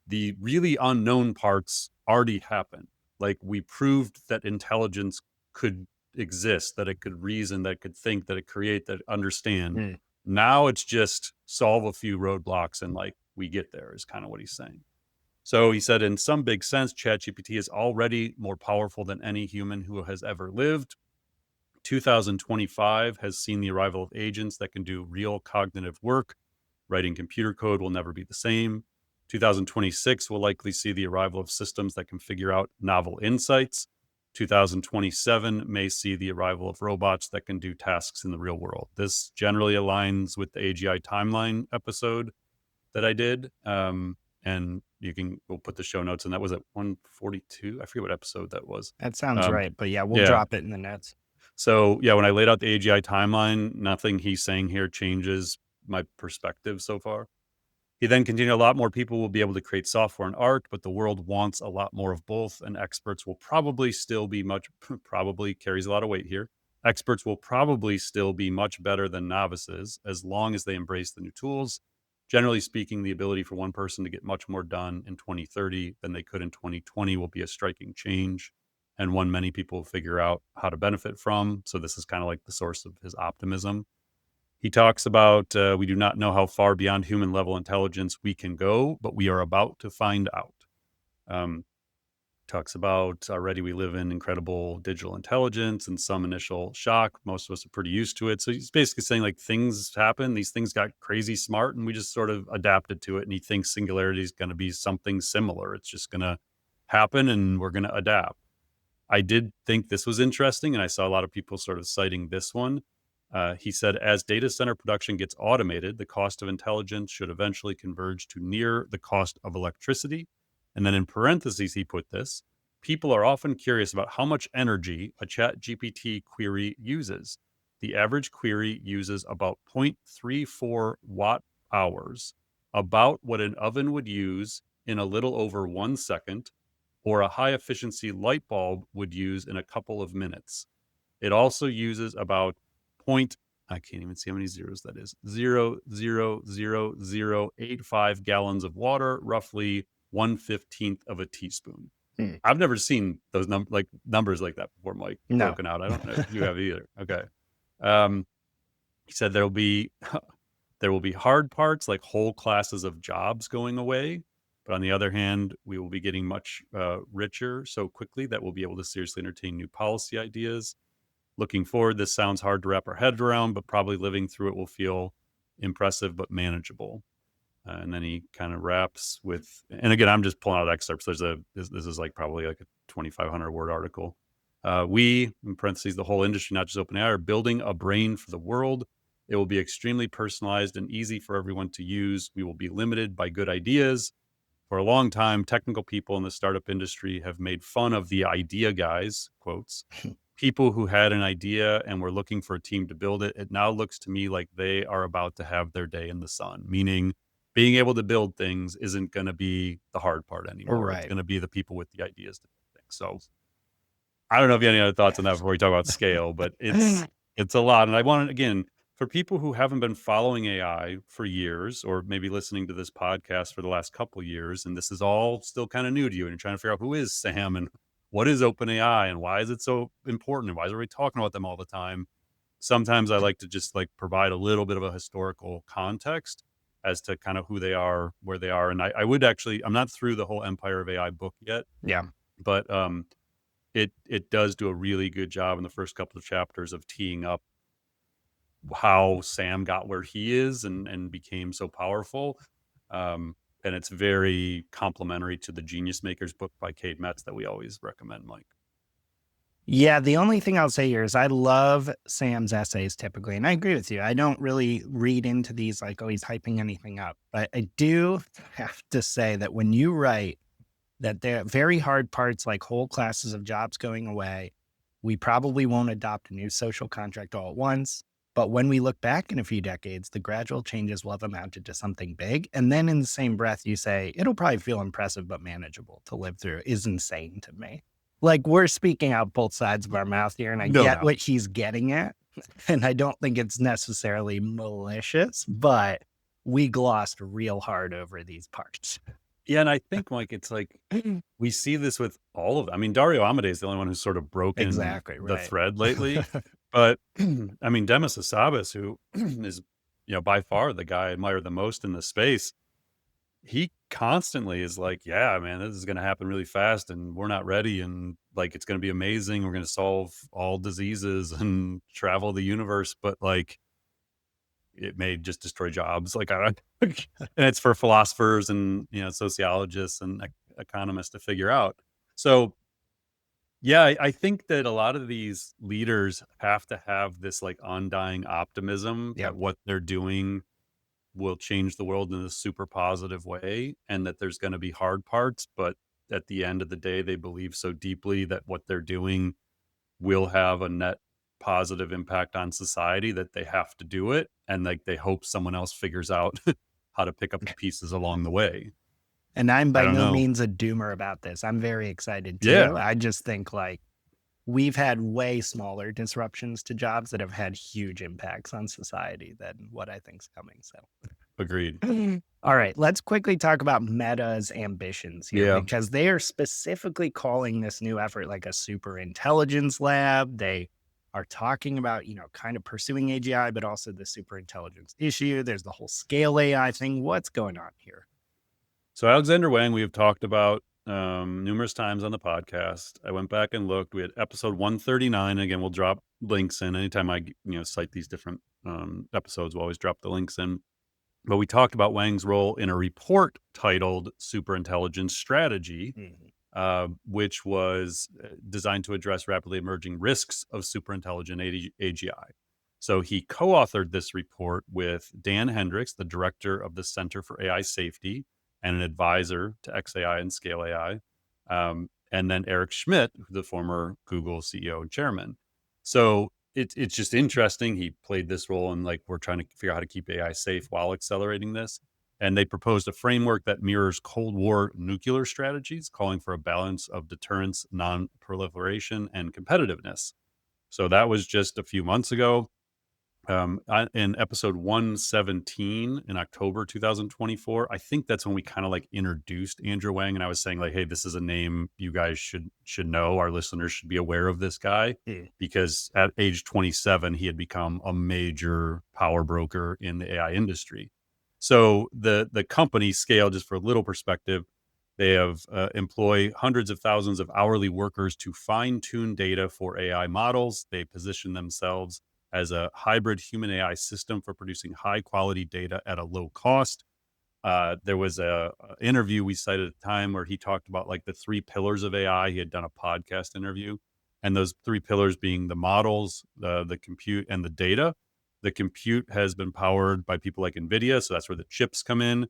the really unknown parts already happened. Like we proved that intelligence could exist, that it could reason, that it could think, that it create, that understand. Mm. Now it's just solve a few roadblocks and like we get there is kind of what he's saying. So he said, in some big sense, ChatGPT is already more powerful than any human who has ever lived. 2025 has seen the arrival of agents that can do real cognitive work. Writing computer code will never be the same. 2026 will likely see the arrival of systems that can figure out novel insights. 2027 may see the arrival of robots that can do tasks in the real world. This generally aligns with the AGI timeline episode that I did. and we'll put the show notes, and that was at 142. I forget what episode that was. That sounds Um, right. But yeah, we'll yeah. drop it in the notes. So yeah, when I laid out the AGI timeline, nothing he's saying here changes my perspective so far. He then continued, a lot more people will be able to create software and art, but the world wants a lot more of both, and experts will probably still be much, probably carries a lot of weight here. Experts will probably still be much better than novices as long as they embrace the new tools. Generally speaking, the ability for one person to get much more done in 2030 than they could in 2020 will be a striking change, and one many people will figure out how to benefit from. So, this is kind of like the source of his optimism. He talks about we do not know how far beyond human level intelligence we can go, but we are about to find out. Um, Talks about already we live in incredible digital intelligence and some initial shock. Most of us are pretty used to it. So he's basically saying like things happen, these things got crazy smart, and we just sort of adapted to it. And he thinks singularity is going to be something similar. It's just going to happen, and we're going to adapt. I did think this was interesting, and I saw a lot of people sort of citing this one. He said, as data center production gets automated, the cost of intelligence should eventually converge to near the cost of electricity. And then in parentheses, he put this: people are often curious about how much energy a chat GPT query uses. The average query uses about 0.34 watt hours, about what an oven would use in a little over 1 second, or a high efficiency light bulb would use in a couple of minutes. It also uses about point, I can't even see how many zeros that is, 0.00085 gallons of water, roughly 1/15th of a teaspoon. Hmm. I've never seen those numbers like that before, Mike, No. broken out. I don't know if you have either. Okay. Um, he said there'll be there will be hard parts like whole classes of jobs going away. But on the other hand, we will be getting much richer so quickly that we'll be able to seriously entertain new policy ideas. Looking forward, this sounds hard to wrap our head around, but probably living through it will feel impressive but manageable. And then he kind of wraps with, and again, I'm just pulling out excerpts. This is like probably like a 2,500 word article. We, in parentheses, the whole industry, not just OpenAI, are building a brain for the world. It will be extremely personalized and easy for everyone to use. We will be limited by good ideas. For a long time, technical people in the startup industry have made fun of the idea guys, quotes, people who had an idea and were looking for a team to build it. It now looks to me like they are about to have their day in the sun, meaning being able to build things isn't going to be the hard part anymore. It's Right. going to be the people with the ideas to build things. So I don't know if you have any other thoughts on that before we talk about scale, but it's a lot. And I want to, again, for people who haven't been following AI for years, or maybe listening to this podcast for the last couple of years, and this is all still kind of new to you, and you're trying to figure out who is Sam and what is OpenAI and why is it so important and why is everybody talking about them all the time? Sometimes I like to just like provide a little bit of a historical context as to kind of who they are, where they are. And I would actually, I'm not through the whole Empire of AI book yet, Yeah. but it does do a really good job in the first couple of chapters of teeing up how Sam got where he is and became so powerful. And it's very complimentary to the Genius Makers book by Kate Metz that we always recommend, Mike. Yeah, the only thing I'll say here is I love Sam's essays typically, and I agree with you. I don't really read into these like, oh, he's hyping anything up. But I do have to say that when you write that there are very hard parts like whole classes of jobs going away, we probably won't adopt a new social contract all at once. But when we look back in a few decades, the gradual changes will have amounted to something big. And then in the same breath, you say, it'll probably feel impressive but manageable to live through is insane to me. Like we're speaking out both sides of our mouth here, and I No get doubt. what he's getting at. And I don't think it's necessarily malicious, but we glossed real hard over these parts. Yeah, and I think, Mike, it's like we see this with all of, I mean, Dario Amodei is the only one who's sort of broken Exactly, the right. thread lately. But I mean, Demis Hassabis, who is, by far the guy I admire the most in the space, he constantly is like, yeah, man, this is going to happen really fast and we're not ready. And like, it's going to be amazing. We're going to solve all diseases and travel the universe. But like, it may just destroy jobs. Like, I don't, and it's for philosophers and, sociologists and economists to figure out. So, yeah, I think that a lot of these leaders have to have this like undying optimism Yep. that what they're doing will change the world in a super positive way, and that there's going to be hard parts, but at the end of the day, they believe so deeply that what they're doing will have a net positive impact on society that they have to do it, and like they hope someone else figures out how to pick up the pieces along the way. And I'm I by don't no know. means a doomer about this. I'm very excited too. Yeah, I just think like we've had way smaller disruptions to jobs that have had huge impacts on society than what I think's coming. So agreed. all right, let's quickly talk about Meta's ambitions here Yeah. because they are specifically calling this new effort like a super intelligence lab. They are talking about, kind of pursuing AGI, but also the super intelligence issue. There's the whole scale AI thing. What's going on here? So Alexander Wang, we have talked about numerous times on the podcast. I went back and looked. We had episode 139. Again, we'll drop links in anytime I cite these different episodes. We'll always drop the links in. But we talked about Wang's role in a report titled "Superintelligence Strategy," Mhm. which was designed to address rapidly emerging risks of superintelligent AGI. So he co-authored this report with Dan Hendricks, the director of the Center for AI Safety and an advisor to XAI and Scale AI, and then Eric Schmidt, the former Google CEO and chairman. So it's just interesting. He played this role, and like we're trying to figure out how to keep AI safe while accelerating this. And they proposed a framework that mirrors Cold War nuclear strategies, calling for a balance of deterrence, non-proliferation, and competitiveness. So that was just a few months ago. In episode 117 in October 2024, I think that's when we kind of like introduced Andrew Wang, and I was saying like, hey, this is a name you guys should know. Our listeners should be aware of this guy Mm. because at age 27, he had become a major power broker in the AI industry. So the company Scale, just for a little perspective, they have employ hundreds of thousands of hourly workers to fine tune data for AI models. They position themselves as a hybrid human AI system for producing high quality data at a low cost. There was a interview we cited at the time where he talked about like the three pillars of AI. He had done a podcast interview, and those three pillars being the models, the compute, and the data. The compute has been powered by people like NVIDIA, so that's where the chips come in.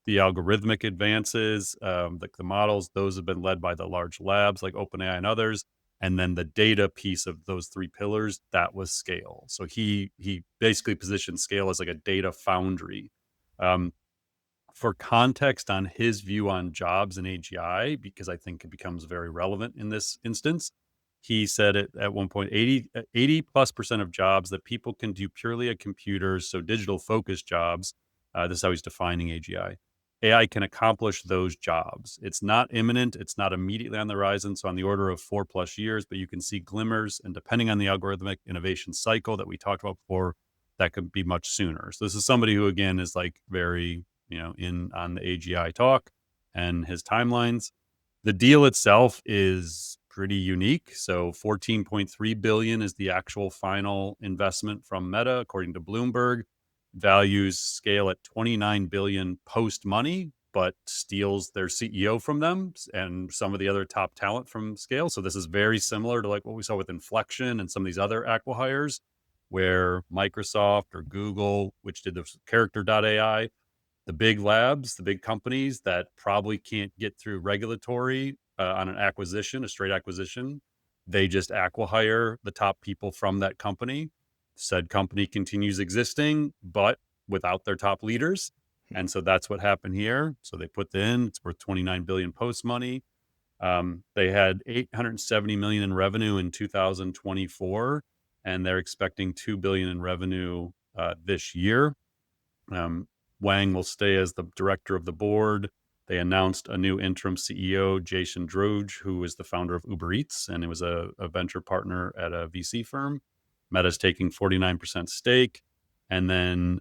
The algorithmic advances, like the models, those have been led by the large labs like OpenAI and others. And then the data piece of those three pillars, that was Scale. So he basically positioned Scale as like a data foundry. Um, for context on his view on jobs and AGI, because I think it becomes very relevant in this instance, he said it at one point 80 plus percent of jobs that people can do purely at computers, so digital focused jobs. This is how he's defining AGI. AI can accomplish those jobs. It's not imminent. It's not immediately on the horizon. So on the order of 4+ years, but you can see glimmers. And depending on the algorithmic innovation cycle that we talked about before, that could be much sooner. So this is somebody who, again, is like very, in on the AGI talk and his timelines. The deal itself is pretty unique. So 14.3 billion is the actual final investment from Meta, according to Bloomberg. Values Scale at 29 billion post money, but steals their CEO from them and some of the other top talent from Scale. So this is very similar to like what we saw with Inflection and some of these other acquihires, where Microsoft or Google, which did the character.ai, the big labs, the big companies that probably can't get through regulatory on an acquisition, a straight acquisition, they just acquihire the top people from that company. Said company continues existing, but without their top leaders. And so that's what happened here. So they put in, it's worth 29 billion post money. They had 870 million in revenue in 2024, and they're expecting 2 billion in revenue this year. Um, Wang will stay as the director of the board. They announced a new interim CEO, Jason Droge, who is the founder of Uber Eats, and it was a venture partner at a VC firm. Meta's taking 49% stake. And then,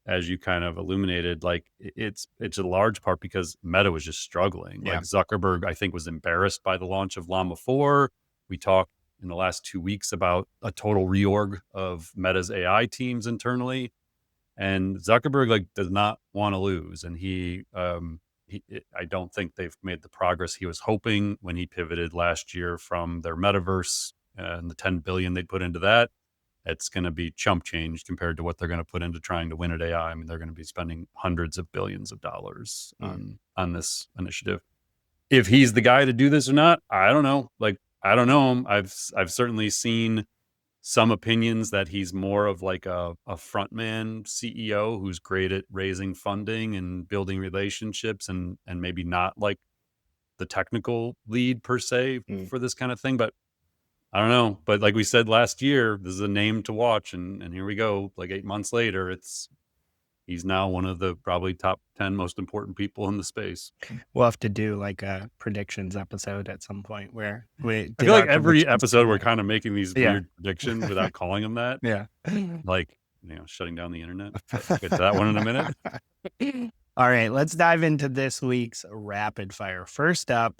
as you kind of illuminated, like it's a large part because Meta was just struggling. Yeah. Like Zuckerberg, I think, was embarrassed by the launch of Llama 4. We talked in the last 2 weeks about a total reorg of Meta's AI teams internally, and Zuckerberg like does not want to lose, and I don't think they've made the progress he was hoping when he pivoted last year from their metaverse and the 10 billion they put into that it's going to be chump change compared to what they're going to put into trying to win at AI. I mean, they're going to be spending hundreds of billions of dollars on this initiative. If he's the guy to do this or not, I don't know. Like, I don't know him. I've certainly seen some opinions that he's more of like a frontman CEO who's great at raising funding and building relationships, and maybe not like the technical lead per se Mm. for this kind of thing. But I don't know. But like we said last year, this is a name to watch, and here we go. Like 8 months later, he's now one of the probably top 10 most important people in the space. We'll have to do like a predictions episode at some point where we I did feel like our every predictions. episode we're kind of making these Yeah. weird predictions without calling them that, Yeah. like, shutting down the internet. But we'll get to that one in a minute. All right, let's dive into this week's rapid fire. First up,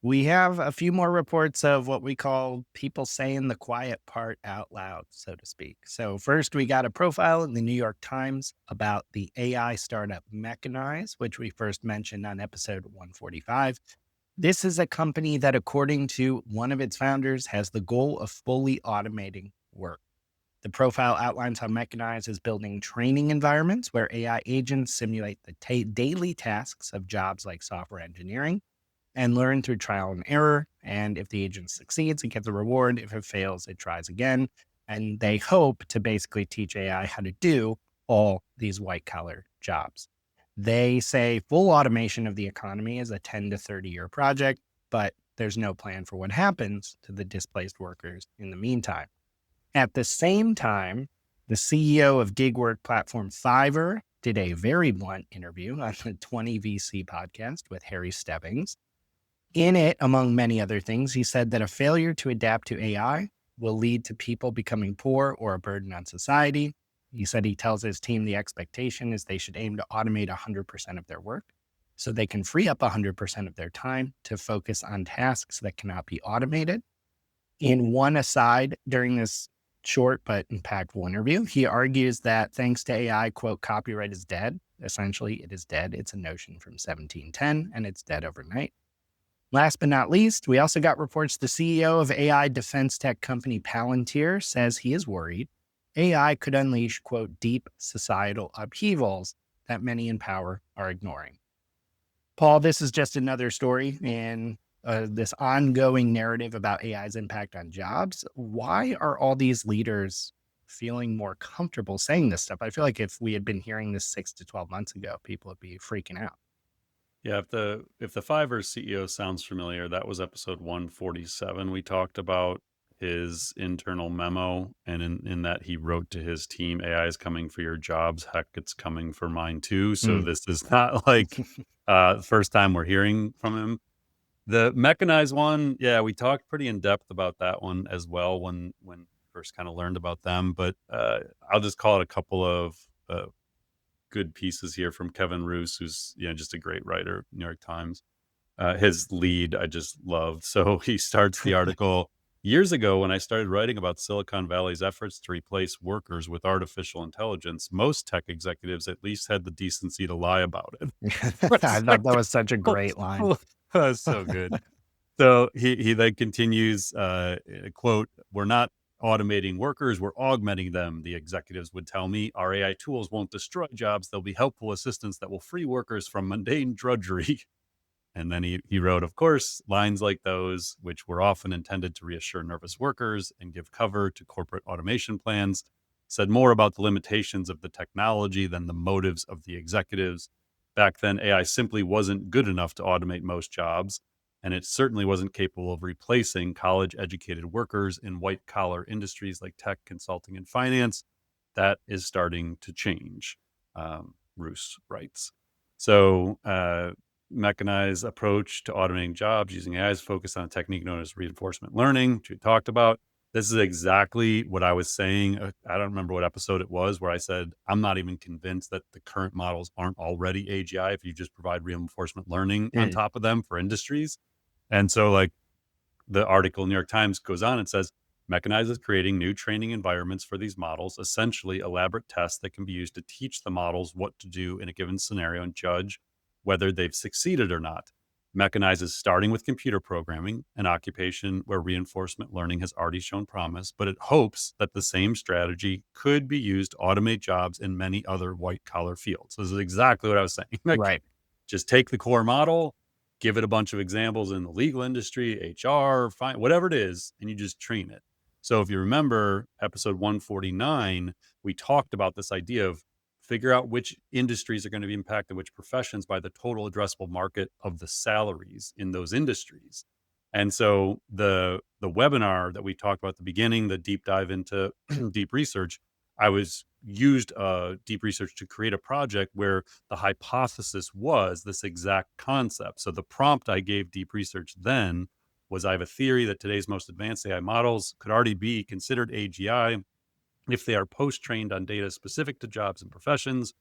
we have a few more reports of what we call people saying the quiet part out loud, so to speak. So, first, we got a profile in the New York Times about the AI startup Mechanized, which we first mentioned on episode 145. This is a company that, according to one of its founders, has the goal of fully automating work. The profile outlines how Mechanized is building training environments where AI agents simulate the daily tasks of jobs like software engineering and learn through trial and error. And if the agent succeeds, it gets a reward. If it fails, it tries again. And they hope to basically teach AI how to do all these white collar jobs. They say full automation of the economy is a 10 to 30-year project, but there's no plan for what happens to the displaced workers in the meantime. At the same time, the CEO of gig work platform Fiverr did a very blunt interview on the 20 VC podcast with Harry Stebbings. In it, among many other things, he said that a failure to adapt to AI will lead to people becoming poor or a burden on society. He said he tells his team the expectation is they should aim to automate 100% of their work so they can free up 100% of their time to focus on tasks that cannot be automated. In one aside during this short but impactful interview, he argues that thanks to AI, quote, copyright is dead. Essentially, it is dead. It's a notion from 1710 and it's dead overnight. Last but not least, we also got reports the CEO of AI defense tech company Palantir says he is worried AI could unleash, quote, deep societal upheavals that many in power are ignoring. Paul, this is just another story in this ongoing narrative about AI's impact on jobs. Why are all these leaders feeling more comfortable saying this stuff? I feel like if we had been hearing this 6 to 12 months ago, people would be freaking out. Yeah, if the Fiverr CEO sounds familiar, that was episode 147. We talked about his internal memo, and in that he wrote to his team, AI is coming for your jobs. Heck, it's coming for mine too. So this is not like the first time we're hearing from him. The mechanized one, yeah, we talked pretty in depth about that one as well when first kind of learned about them. But I'll just call it a couple of good pieces here from Kevin Roos, who's just a great writer, New York Times. His lead I just loved. So he starts the article. Years ago, when I started writing about Silicon Valley's efforts to replace workers with artificial intelligence, most tech executives at least had the decency to lie about it. I It's thought like, that was such a great line. that's so good. So he then continues, quote, "We're not automating workers, we're augmenting them," the executives would tell me. "Our AI tools won't destroy jobs. They'll be helpful assistants that will free workers from mundane drudgery." And then he wrote, of course, lines like those, which were often intended to reassure nervous workers and give cover to corporate automation plans, said more about the limitations of the technology than the motives of the executives. Back then, AI simply wasn't good enough to automate most jobs, and it certainly wasn't capable of replacing college educated workers in white collar industries like tech, consulting, and finance. That is starting to change, Roos writes. So, mechanized approach to automating jobs using AI is focused on a technique known as reinforcement learning, which we talked about. This is exactly what I was saying. I don't remember what episode it was where I said, I'm not even convinced that the current models aren't already AGI if you just provide reinforcement learning on top of them for industries. And so, like, the article in New York Times goes on and says, Mechanized is creating new training environments for these models, essentially elaborate tests that can be used to teach the models what to do in a given scenario and judge whether they've succeeded or not. Mechanized is starting with computer programming, an occupation where reinforcement learning has already shown promise, but it hopes that the same strategy could be used to automate jobs in many other white-collar fields. This is exactly what I was saying. Like, Right. just take the core model, give it a bunch of examples in the legal industry, HR, whatever it is, and you just train it. So if you remember episode 149, we talked about this idea of figure out which industries are going to be impacted, which professions, by the total addressable market of the salaries in those industries. And so the webinar that we talked about at the beginning, the deep dive into deep research, I was used deep research to create a project where the hypothesis was this exact concept. So the prompt I gave deep research then was, I have a theory that today's most advanced AI models could already be considered AGI if they are post-trained on data specific to jobs and professions.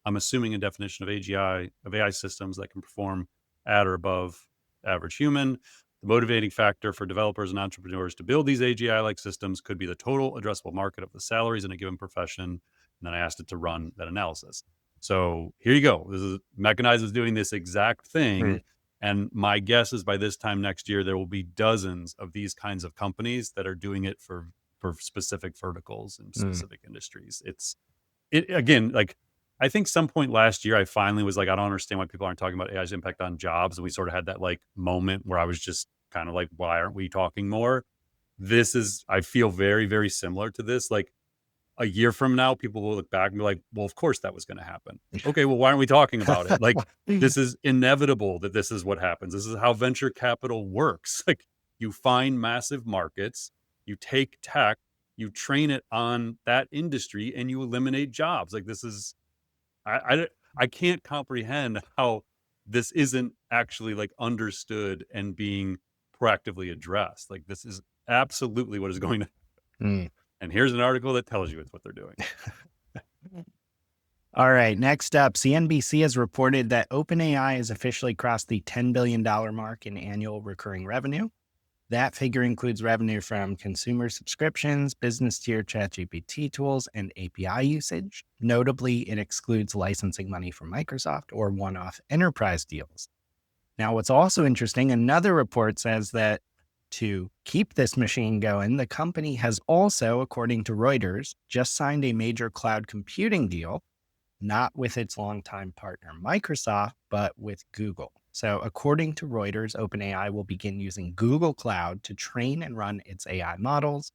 I'm assuming a definition of AGI, of AI systems that can perform at or above average human. The motivating factor for developers and entrepreneurs to build these AGI-like systems could be the total addressable market of the salaries in a given profession. And then I asked it to run that analysis. So here you go. This is Mechanized is doing this exact thing. And my guess is by this time next year, there will be dozens of these kinds of companies that are doing it for specific verticals and specific industries. It again, like, I think some point last year, I finally was like, I don't understand why people aren't talking about AI's impact on jobs. And we sort of had that like moment where I was just kind of like, why aren't we talking more? I feel very, very similar to this. Like, a year from now, people will look back and be like, well, of course that was going to happen. Okay, well, why aren't we talking about it? Like, this is inevitable that this is what happens. This is how venture capital works. Like, you find massive markets, you take tech, you train it on that industry, and you eliminate jobs. Like, this is, I can't comprehend how this isn't actually like understood and being proactively addressed. Like, this is absolutely what is going to. And here's an article that tells you it's what they're doing. All right. Next up, CNBC has reported that OpenAI has officially crossed the $10 billion mark in annual recurring revenue. That figure includes revenue from consumer subscriptions, business tier ChatGPT tools, and API usage. Notably, it excludes licensing money from Microsoft or one-off enterprise deals. Now, what's also interesting, another report says that to keep this machine going, the company has also, according to Reuters, just signed a major cloud computing deal, not with its longtime partner Microsoft, but with Google. So according to Reuters, OpenAI will begin using Google Cloud to train and run its AI models.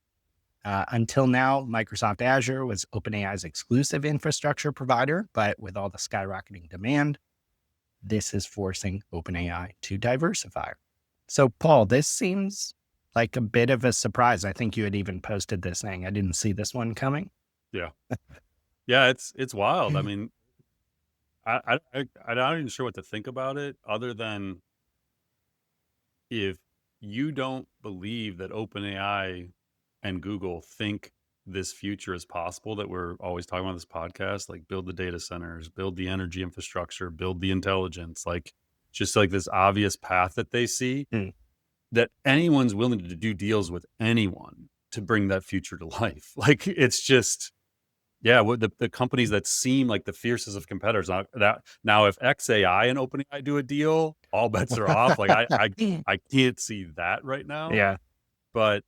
Until now, Microsoft Azure was OpenAI's exclusive infrastructure provider, but with all the skyrocketing demand, this is forcing OpenAI to diversify. So, Paul, this seems like a bit of a surprise. I think you had even posted this saying, I didn't see this one coming. Yeah. Yeah, it's wild. I mean, I'm not even sure what to think about it other than, if you don't believe that OpenAI and Google think this future is possible that we're always talking about this podcast, like build the data centers, build the energy infrastructure, build the intelligence, like just like this obvious path that they see, that anyone's willing to do deals with anyone to bring that future to life. Like, it's just, yeah, what the companies that seem like the fiercest of competitors. Now, if XAI and OpenAI do a deal, all bets are off. Like, I can't see that right now. Yeah. But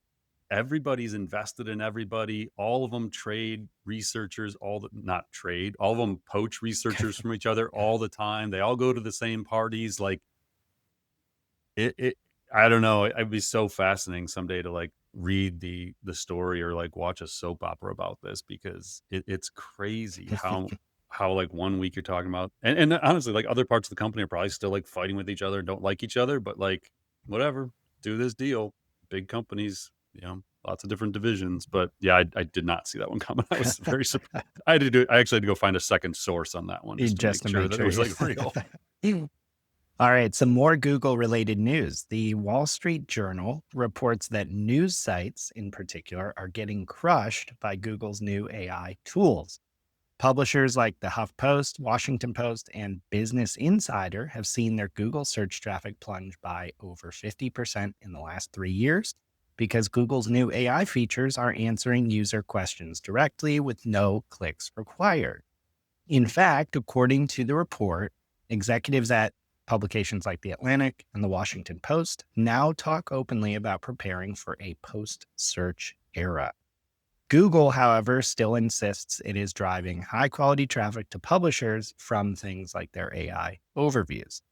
everybody's invested in everybody. All of them trade researchers, not trade, all of them poach researchers from each other all the time. They all go to the same parties. Like, I don't know. It'd be so fascinating someday to like read the story or like watch a soap opera about this, because it's crazy how like one week you're talking about, and honestly, like other parts of the company are probably still like fighting with each other and don't like each other, but like, whatever, do this deal. Big companies, lots of different divisions. But yeah, I did not see that one coming. I was very surprised. I actually had to go find a second source on that one just to make sure that it was like real. All right, some more Google-related news. The Wall Street Journal reports that news sites, in particular, are getting crushed by Google's new AI tools. Publishers like the HuffPost, Washington Post, and Business Insider have seen their Google search traffic plunge by over 50% in the last 3 years because Google's new AI features are answering user questions directly with no clicks required. In fact, according to the report, executives at Publications like The Atlantic and The Washington Post now talk openly about preparing for a post search era. Google, however, still insists it is driving high quality traffic to publishers from things like their AI overviews.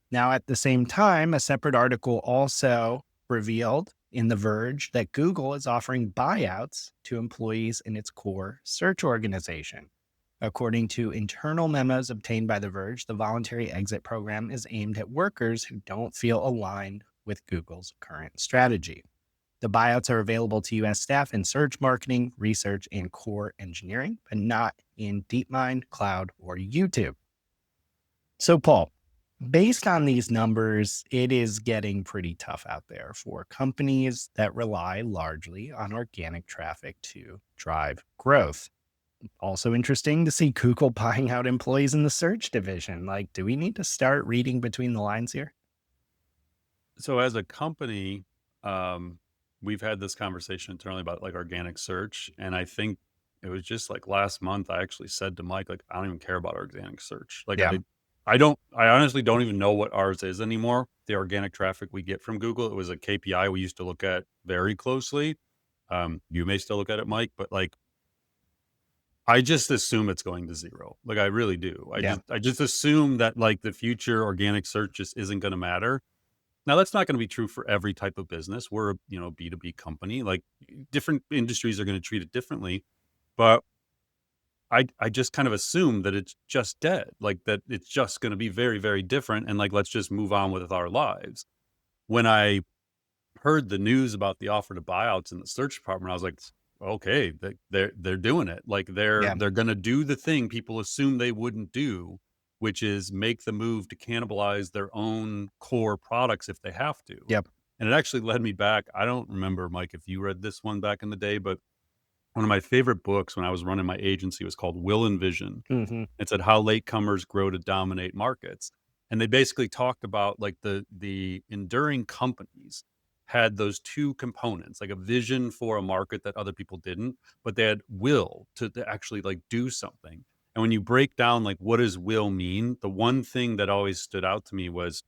Now, at the same time, a separate article also revealed in The Verge that Google is offering buyouts to employees in its core search organization. According to internal memos obtained by The Verge, the voluntary exit program is aimed at workers who don't feel aligned with Google's current strategy. The buyouts are available to US staff in search marketing, research, and core engineering, but not in DeepMind, Cloud, or YouTube. So, Paul, based on these numbers, it is getting pretty tough out there for companies that rely largely on organic traffic to drive growth. Also interesting to see Google buying out employees in the search division. Like, do we need to start reading between the lines here? So as a company, um, we've had this conversation internally about like organic search. And I think it was just like last month, I actually said to Mike, like, I don't even care about organic search. Like Yeah. I honestly don't even know what ours is anymore. The organic traffic we get from Google, it was a KPI we used to look at very closely. You may still look at it, Mike, but like, I just assume it's going to zero. Like I really do. Yeah. I just assume that like the future organic search just isn't going to matter. Now, that's not gonna be true for every type of business. We're a, B2B company, like, different industries are gonna treat it differently, but I just kind of assume that it's just dead, like, that it's just gonna be very, very different, and, like, let's just move on with our lives. When I heard the news about the offer to buyouts in the search department, I was like, "Okay, they're doing it." Like, Yeah. they're gonna do the thing people assume they wouldn't do, which is make the move to cannibalize their own core products if they have to. Yep. And it actually led me back. I don't remember, Mike, if you read this one back in the day, but one of my favorite books when I was running my agency was called Will and Vision. Hmm. It said how latecomers grow to dominate markets. And they basically talked about like the enduring companies had those two components, like a vision for a market that other people didn't, but they had will to actually like do something. And when you break down like what does will mean, the one thing that always stood out to me was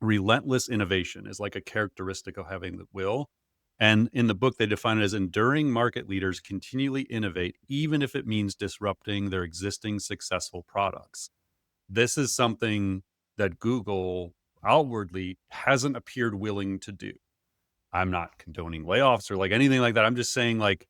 relentless innovation is like a characteristic of having the will. And in the book, they define it as enduring market leaders continually innovate, even if it means disrupting their existing successful products. This is something that Google outwardly hasn't appeared willing to do. I'm not condoning layoffs or like anything like that. I'm just saying, like,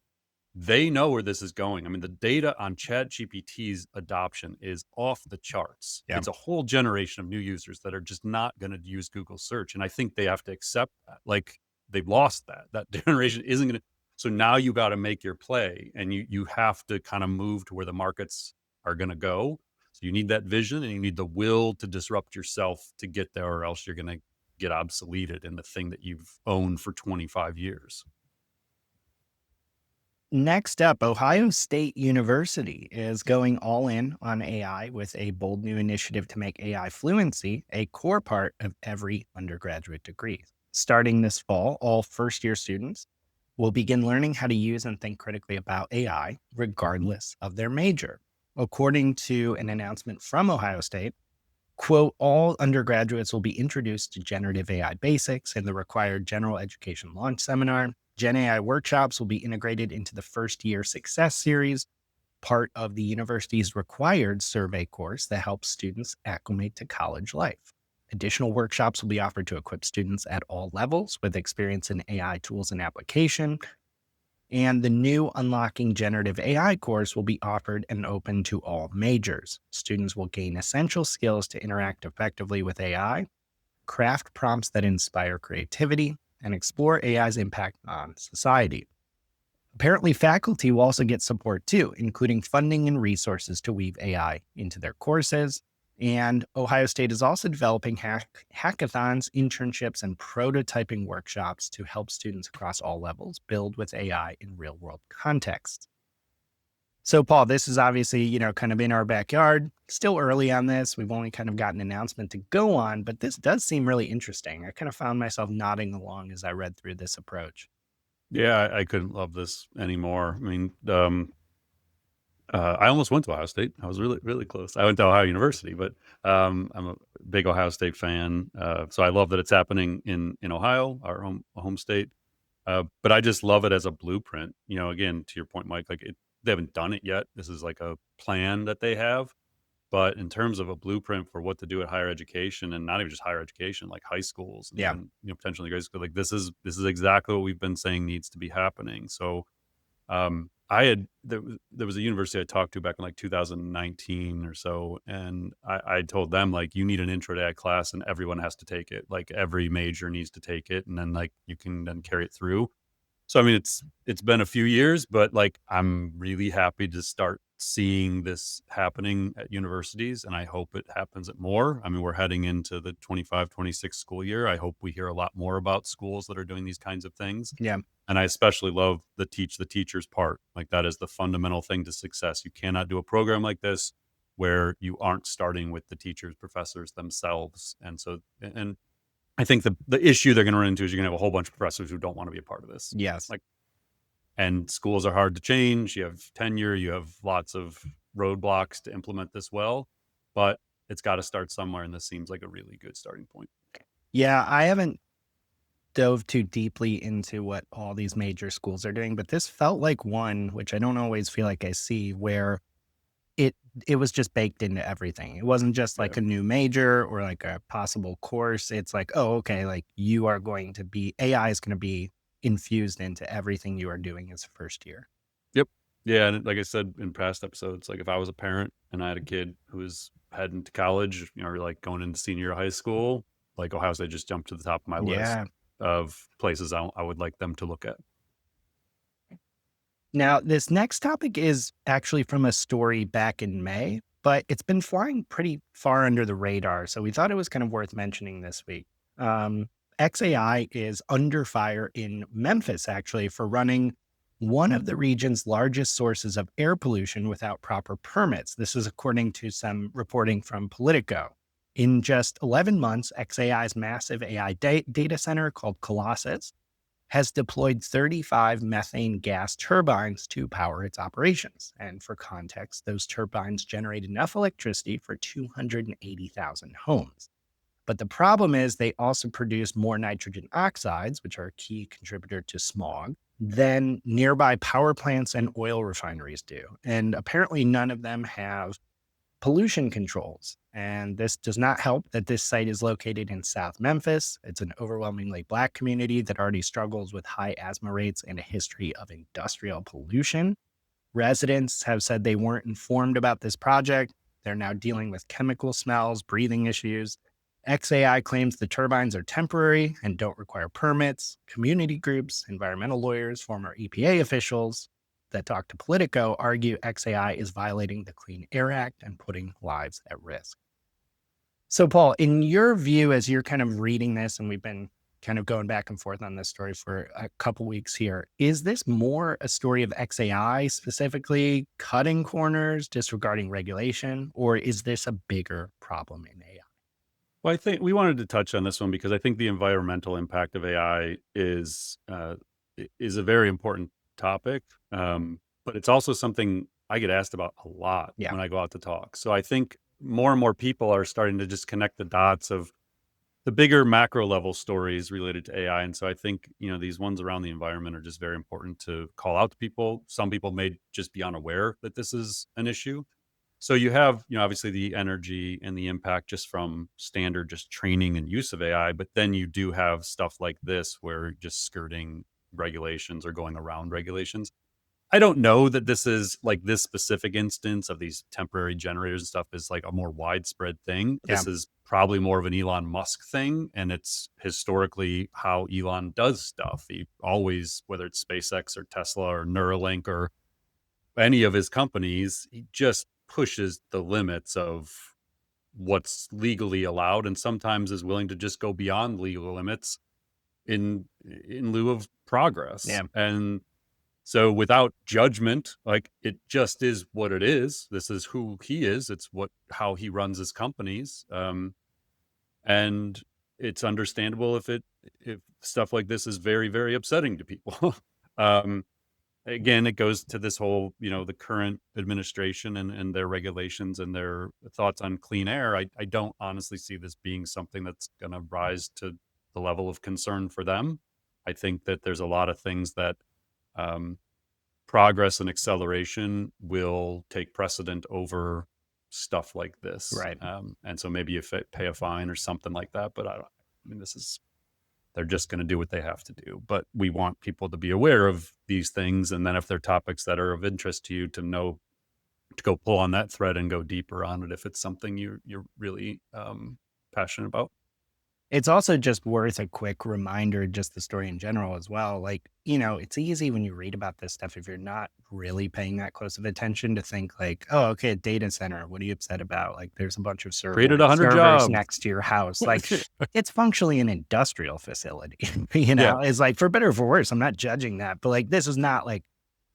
they know where this is going. I mean, the data on ChatGPT's adoption is off the charts. Yeah. It's a whole generation of new users that are just not going to use Google search. And I think they have to accept that. Like they've lost that. That generation isn't going to. So now you got to make your play and you have to kind of move to where the markets are going to go. So you need that vision and you need the will to disrupt yourself to get there, or else you're going to get obsoleted in the thing that you've owned for 25 years. Next up, Ohio State University is going all in on AI with a bold new initiative to make AI fluency a core part of every undergraduate degree. Starting this fall, all first year students will begin learning how to use and think critically about AI, regardless of their major. According to an announcement from Ohio State, quote, all undergraduates will be introduced to generative AI basics in the required general education launch seminar. Gen AI workshops will be integrated into the first year success series, part of the university's required survey course that helps students acclimate to college life. Additional workshops will be offered to equip students at all levels with experience in AI tools and application. And the new Unlocking Generative AI course will be offered and open to all majors. Students will gain essential skills to interact effectively with AI, craft prompts that inspire creativity, and explore AI's impact on society. Apparently, faculty will also get support too, including funding and resources to weave AI into their courses. And Ohio State is also developing hackathons, internships, and prototyping workshops to help students across all levels build with AI in real world contexts. So, Paul, this is obviously, kind of in our backyard. Still early on this. We've only kind of got an announcement to go on, but this does seem really interesting. I kind of found myself nodding along as I read through this approach. Yeah, I couldn't love this anymore. I mean, I almost went to Ohio State. I was really, really close. I went to Ohio University, but I'm a big Ohio State fan. So I love that it's happening in Ohio, our home state. But I just love it as a blueprint. Again, to your point, Mike, like they haven't done it yet. This is like a plan that they have. But in terms of a blueprint for what to do at higher education, and not even just higher education, like high schools and Yeah. even potentially grade school, like this is exactly what we've been saying needs to be happening. So I had there was a university I talked to back in like 2019 or so, and I told them like you need an intro to AI class and everyone has to take it. Like every major needs to take it, and then like you can then carry it through. So I mean, it's been a few years, but like I'm really happy to start seeing this happening at universities, and I hope it happens at more. I mean, we're heading into the 25-26 school year. I hope we hear a lot more about schools that are doing these kinds of things. Yeah. And I especially love the teach the teachers part. Like that is the fundamental thing to success. You cannot do a program like this where you aren't starting with the teachers, professors themselves. And I think the issue they're going to run into is you're going to have a whole bunch of professors who don't want to be a part of this. Yes. Like, and schools are hard to change. You have tenure, you have lots of roadblocks to implement this well, but it's got to start somewhere. And this seems like a really good starting point. Yeah. I haven't dove too deeply into what all these major schools are doing, but this felt like one, which I don't always feel like I see, where it it was just baked into everything. It wasn't just Yeah. like a new major or like a possible course. It's like, oh, okay, like you are going to be AI is going to be infused into everything you are doing as a first year. Yep. Yeah, and like I said in past episodes, like if I was a parent and I had a kid who was heading to college, or like going into senior year of high school, like Ohio State just jumped to the top of my list Yeah. of places I would like them to look at. Now, this next topic is actually from a story back in May, but it's been flying pretty far under the radar. So we thought it was kind of worth mentioning this week. Um, XAI is under fire in Memphis, actually, for running one of the region's largest sources of air pollution without proper permits. This is according to some reporting from Politico. In just 11 months, XAI's massive AI data center called Colossus has deployed 35 methane gas turbines to power its operations. And for context, those turbines generate enough electricity for 280,000 homes. But the problem is they also produce more nitrogen oxides, which are a key contributor to smog, than nearby power plants and oil refineries do. And apparently, none of them have pollution controls. And this does not help that this site is located in South Memphis. It's an overwhelmingly Black community that already struggles with high asthma rates and a history of industrial pollution. Residents have said they weren't informed about this project. They're now dealing with chemical smells, breathing issues. XAI claims the turbines are temporary and don't require permits. Community groups, environmental lawyers, former EPA officials that talk to Politico argue XAI is violating the Clean Air Act and putting lives at risk. So, Paul, in your view, as you're kind of reading this, and we've been kind of going back and forth on this story for a couple weeks here, is this more a story of XAI specifically cutting corners, disregarding regulation, or is this a bigger problem in AI? Well, I think we wanted to touch on this one because I think the environmental impact of AI is a very important topic, but it's also something I get asked about a lot Yeah. when I go out to talk. So I think more and more people are starting to just connect the dots of the bigger macro level stories related to AI. And so I think these ones around the environment are just very important to call out to people. Some people may just be unaware that this is an issue. So you have, obviously the energy and the impact just from standard just training and use of AI, but then you do have stuff like this where just skirting regulations or going around regulations. I don't know that this is like this specific instance of these temporary generators and stuff is like a more widespread thing. Yeah. This is probably more of an Elon Musk thing. And it's historically how Elon does stuff. He always, whether it's SpaceX or Tesla or Neuralink or any of his companies, he just pushes the limits of what's legally allowed and sometimes is willing to just go beyond legal limits in lieu of progress. Yeah. And so without judgment, like it just is what it is. This is who he is. It's how he runs his companies. And it's understandable if stuff like this is very, very upsetting to people. um, again, it goes to this whole, the current administration and their regulations and their thoughts on clean air. I don't honestly see this being something that's going to rise to the level of concern for them. I think that there's a lot of things that um, progress and acceleration will take precedent over stuff like this. Right. And so maybe if it pay a fine or something like that, but I mean, they're just going to do what they have to do. But we want people to be aware of these things. And then if they're topics that are of interest to you, to know to go pull on that thread and go deeper on it if it's something you're really passionate about. It's also just worth a quick reminder, just the story in general as well. Like, it's easy when you read about this stuff, if you're not really paying that close of attention, to think like, oh, okay, a data center. What are you upset about? Like, there's a bunch of Created 100 servers jobs. next to your house. Like, it's functionally an industrial facility, Yeah. It's like, for better or for worse, I'm not judging that, but like, this is not like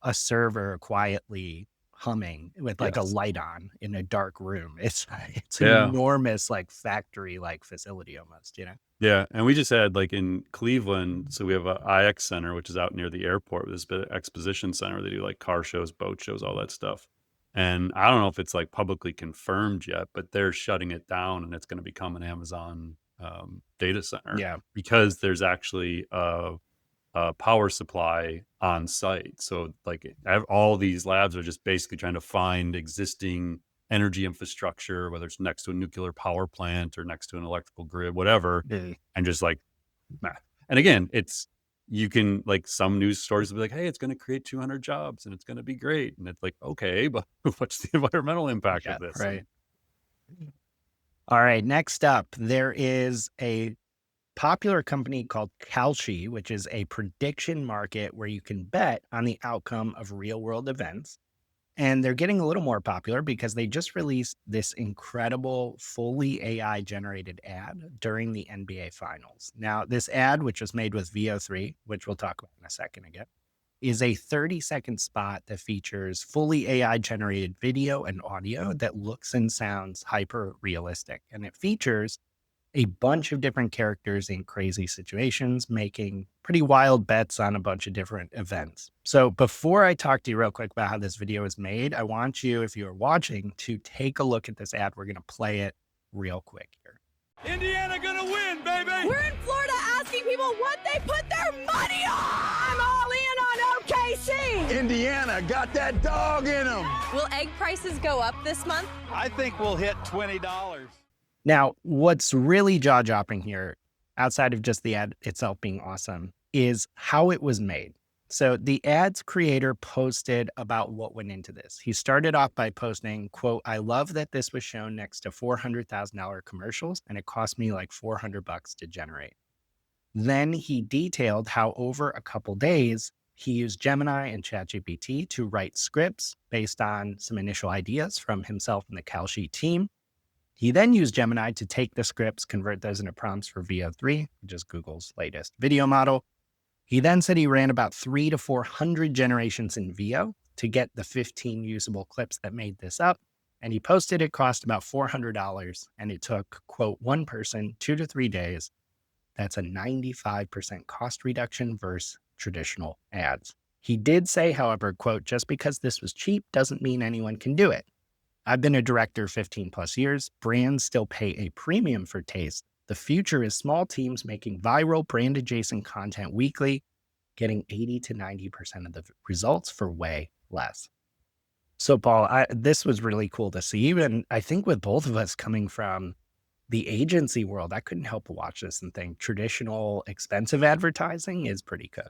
a server quietly humming with like a Yes. light on in a dark room. It's an Yeah. enormous like factory like facility almost. Yeah, and we just had, like, in Cleveland, so we have a IX center, which is out near the airport, this big exposition center. They do, like, car shows, boat shows, all that stuff, and I don't know if it's, like, publicly confirmed yet, but they're shutting it down, and it's gonna become an Amazon, data center Yeah. because there's actually a power supply on site. So like all these labs are just basically trying to find existing energy infrastructure, whether it's next to a nuclear power plant or next to an electrical grid, whatever, Mm. and just like, nah. And again, you can like some news stories will be like, hey, it's going to create 200 jobs and it's going to be great. And it's like, okay, but what's the environmental impact Yeah, of this? right. All right, next up, there is a popular company called Kalshi, which is a prediction market where you can bet on the outcome of real world events. And they're getting a little more popular because they just released this incredible fully AI generated ad during the NBA finals. Now, this ad, which was made with VO3, which we'll talk about in a second again, is a 30-second spot that features fully AI generated video and audio that looks and sounds hyper realistic. And it features a bunch of different characters in crazy situations, making pretty wild bets on a bunch of different events. So before I talk to you real quick about how this video is made, I want you, if you're watching, to take a look at this ad. We're going to play it real quick here. Indiana gonna win, baby! We're in Florida asking people what they put their money on! I'm all in on OKC! Indiana got that dog in them. Will egg prices go up this month? I think we'll hit $20. Now, what's really jaw-dropping here, outside of just the ad itself being awesome, is how it was made. So the ad's creator posted about what went into this. He started off by posting, quote, "I love that this was shown next to $400,000 commercials and it cost me like $400 to generate." Then he detailed how over a couple days, he used Gemini and ChatGPT to write scripts based on some initial ideas from himself and the Kalshi team. He then used Gemini to take the scripts, convert those into prompts for VO3, which is Google's latest video model. He then said he ran about 300 to 400 generations in VO to get the 15 usable clips that made this up. And he posted it cost about $400 and it took, quote, one person 2 to 3 days. That's a 95% cost reduction versus traditional ads. He did say, however, quote, "Just because this was cheap doesn't mean anyone can do it. I've been a director 15 plus years. Brands still pay a premium for taste. The future is small teams making viral brand adjacent content weekly, getting 80 to 90% of the results for way less." So, Paul, this was really cool to see. And I think with both of us coming from the agency world, I couldn't help but watch this and think traditional expensive advertising is pretty good.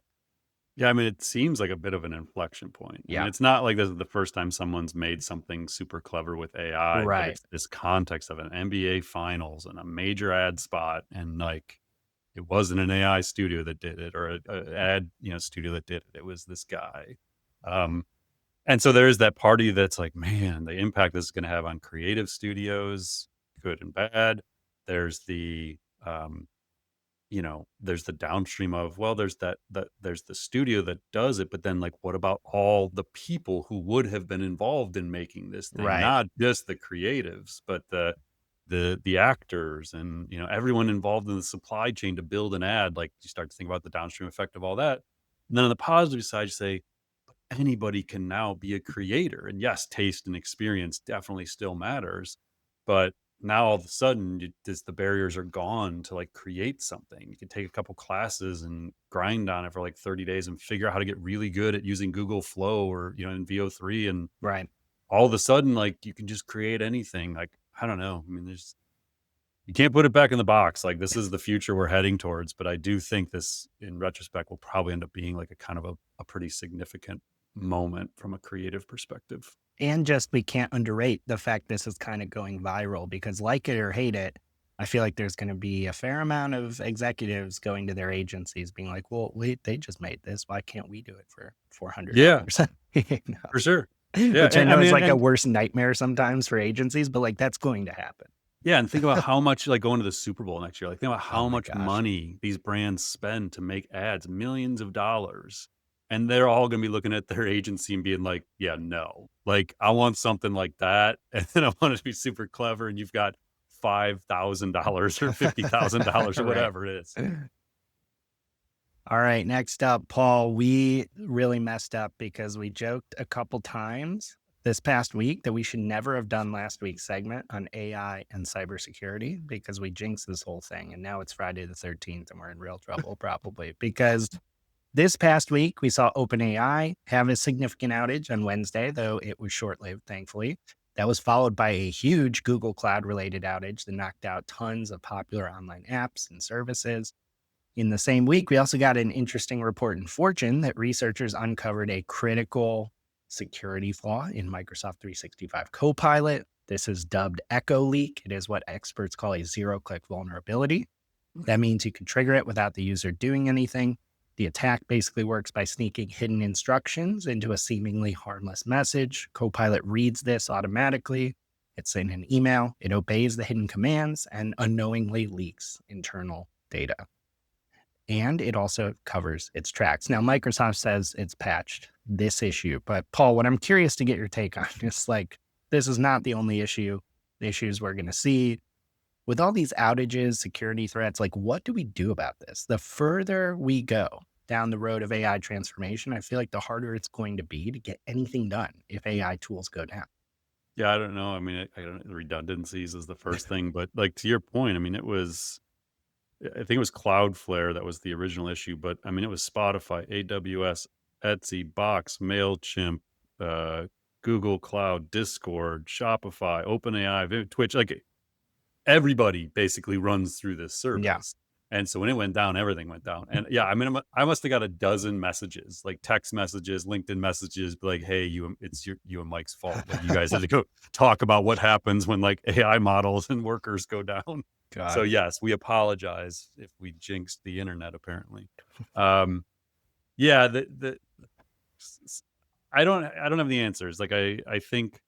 Yeah, I mean, it seems like a bit of an inflection point. I mean, Yeah. it's not like this is the first time someone's made something super clever with AI, but Right. it's this context of an NBA finals and a major ad spot, and like it wasn't an AI studio that did it or a ad, studio that did it. It was this guy. Um, and so there's that party that's like, man, the impact this is going to have on creative studios, good and bad. There's the there's the downstream of, well, there's the studio that does it, but then like, what about all the people who would have been involved in making this thing? Right. Not just the creatives, but the actors and everyone involved in the supply chain to build an ad. Like you start to think about the downstream effect of all that. And then on the positive side, you say, anybody can now be a creator. And yes, taste and experience definitely still matters, but now all of a sudden the barriers are gone to like create something. You can take a couple classes and grind on it for like 30 days and figure out how to get really good at using Google Flow or, in VO3. And Right. all of a sudden, like you can just create anything. Like, I don't know. I mean, you can't put it back in the box. Like this is the future we're heading towards. But I do think this in retrospect will probably end up being like a kind of a pretty significant moment from a creative perspective. And just we can't underrate the fact this is kind of going viral because, like it or hate it, I feel like there's going to be a fair amount of executives going to their agencies being like, well, wait, they just made this. Why can't we do it for Yeah, $400? You know? for sure. Yeah. Which I And know I is mean, like a worst nightmare sometimes for agencies, but like that's going to happen. yeah, and think about how much like going to the Super Bowl next year. Like think about Oh how my much gosh. money these brands spend to make ads, millions of dollars. And they're all gonna be looking at their agency and being like, yeah, no. Like I want something like that. And then I want it to be super clever. And you've got $5,000 or $50,000 or Right. whatever it is. All right, next up, Paul, we really messed up because we joked a couple times this past week that we should never have done last week's segment on AI and cybersecurity because we jinxed this whole thing. And now it's Friday the 13th and we're in real trouble probably because this past week we saw OpenAI have a significant outage on Wednesday, though it was short-lived, thankfully. That was followed by a huge Google Cloud related outage that knocked out tons of popular online apps and services. In the same week, we also got an interesting report in Fortune that researchers uncovered a critical security flaw in Microsoft 365 Copilot. This is dubbed Echo Leak. It is what experts call a zero-click vulnerability. That means you can trigger it without the user doing anything. The attack basically works by sneaking hidden instructions into a seemingly harmless message. Copilot reads this automatically. It's in an email. It obeys the hidden commands and unknowingly leaks internal data. And it also covers its tracks. Now, Microsoft says it's patched this issue, but Paul, what I'm curious to get your take on is like, this is not the only issue, the issues we're going to see. With all these outages, security threats, like what do we do about this? The further we go down the road of AI transformation, I feel like the harder it's going to be to get anything done if AI tools go down. Yeah, I don't know. I mean, I don't redundancies is the first thing, but like to your point, I mean, I think it was Cloudflare that was the original issue, but I mean, it was Spotify, AWS, Etsy, Box, MailChimp, Google Cloud, Discord, Shopify, OpenAI, Twitch. Like everybody basically runs through this Yeah. service. And so when it went down, everything went down. And yeah, I mean, I must have got a dozen messages, like text messages, LinkedIn messages, like, "Hey, it's you and Mike's fault. Like, you guys had to go talk about what happens when like AI models and workers go down." So God. yes, we apologize if we jinxed the internet. Apparently, yeah. I don't have the answers. Like I think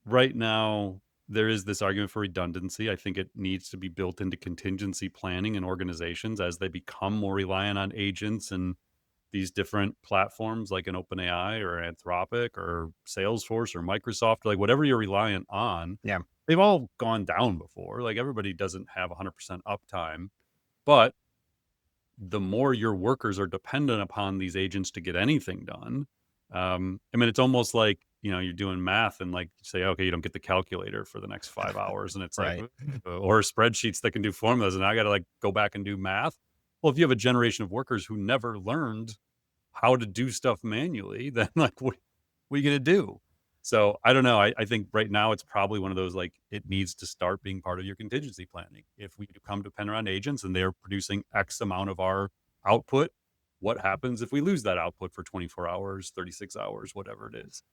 right now there is this argument for redundancy. I think it needs to be built into contingency planning in organizations as they become more reliant on agents and these different platforms like an OpenAI or Anthropic or Salesforce or Microsoft, like whatever you're reliant on. Yeah. They've all gone down before. Like everybody doesn't have 100% uptime, but the more your workers are dependent upon these agents to get anything done. I mean, it's almost like, you're doing math and like say, okay, you don't get the calculator for the next 5 hours. And it's like, Right. or spreadsheets that can do formulas. And I got to like go back and do math. Well, if you have a generation of workers who never learned how to do stuff manually, then like, what are you going to do? So I don't know. I think right now it's probably one of those, like, it needs to start being part of your contingency planning. If we become dependent on agents and they're producing X amount of our output, what happens if we lose that output for 24 hours, 36 hours, whatever it is?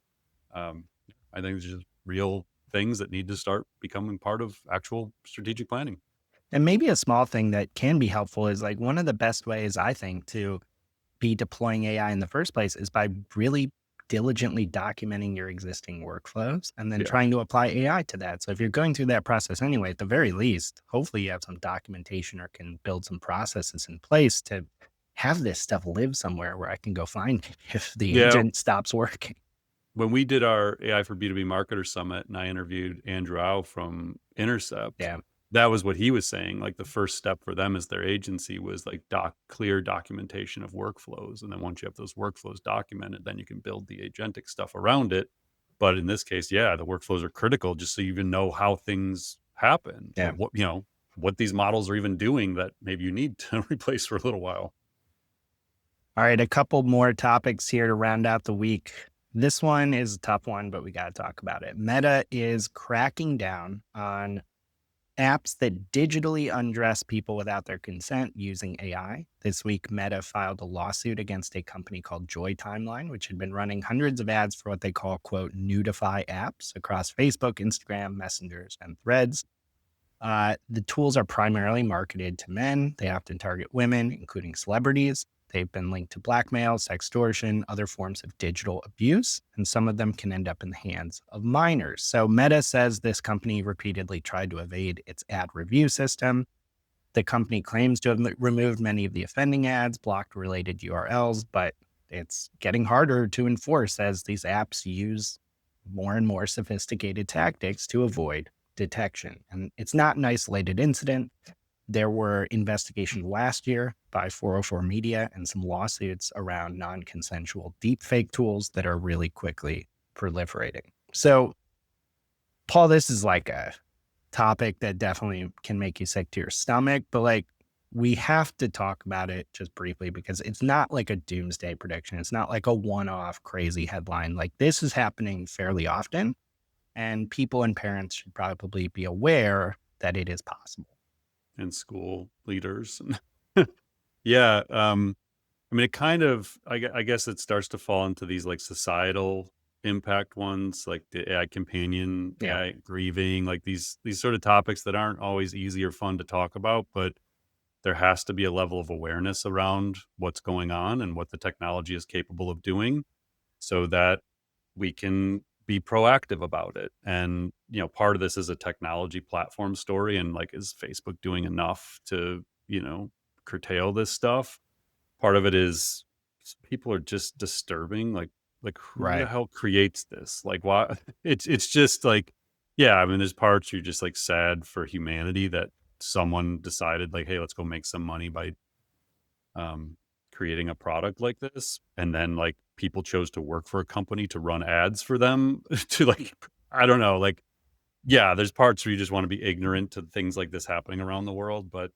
I think it's just real things that need to start becoming part of actual strategic planning. And maybe a small thing that can be helpful is like one of the best ways I think to be deploying AI in the first place is by really diligently documenting your existing workflows and then Yeah. trying to apply AI to that. So if you're going through that process anyway, at the very least, hopefully you have some documentation or can build some processes in place to have this stuff live somewhere where I can go find it if the Yeah. agent stops working. When we did our AI for B2B Marketer Summit and I interviewed Andrew Au from Intercept, Yeah. that was what he was saying. Like the first step for them as their agency was like clear documentation of workflows. And then once you have those workflows documented, then you can build the agentic stuff around it. But in this case, yeah, the workflows are critical just so you even know how things happen or Yeah. what these models are even doing that maybe you need to replace for a little while. All right, a couple more topics here to round out the week. This one is a tough one, but we got to talk about it. Meta is cracking down on apps that digitally undress people without their consent using AI. This week, Meta filed a lawsuit against a company called Joy Timeline, which had been running hundreds of ads for what they call, quote, Nudify apps across Facebook, Instagram, Messengers, and Threads. The tools are primarily marketed to men. They often target women, including celebrities. They've been linked to blackmail, sextortion, other forms of digital abuse, and some of them can end up in the hands of minors. So Meta says this company repeatedly tried to evade its ad review system. The company claims to have removed many of the offending ads, blocked related URLs, but it's getting harder to enforce as these apps use more and more sophisticated tactics to avoid detection. And it's not an isolated incident. There were investigations last year by 404 Media and some lawsuits around non-consensual deepfake tools that are really quickly proliferating. So, Paul, this is like a topic that definitely can make you sick to your stomach, but like we have to talk about it just briefly because it's not like a doomsday prediction. It's not like a one-off crazy headline. Like this is happening fairly often, and people and parents should probably be aware that it is possible. And school leaders. Yeah. I mean, it kind of, I guess it starts to fall into these like societal impact ones, like the AI companion, Yeah. AI grieving, like these sort of topics that aren't always easy or fun to talk about, but there has to be a level of awareness around what's going on and what the technology is capable of doing so that we can be proactive about it. And, part of this is a technology platform story. And like, is Facebook doing enough to, curtail this stuff? Part of it is people are just disturbing. Like who the Right. hell creates this? Like, why? It's just like, yeah. I mean, there's parts you're just like sad for humanity that someone decided like, hey, let's go make some money by creating a product like this, and then like people chose to work for a company to run ads for them to like, I don't know, like, yeah, there's parts where you just want to be ignorant to things like this happening around the world, but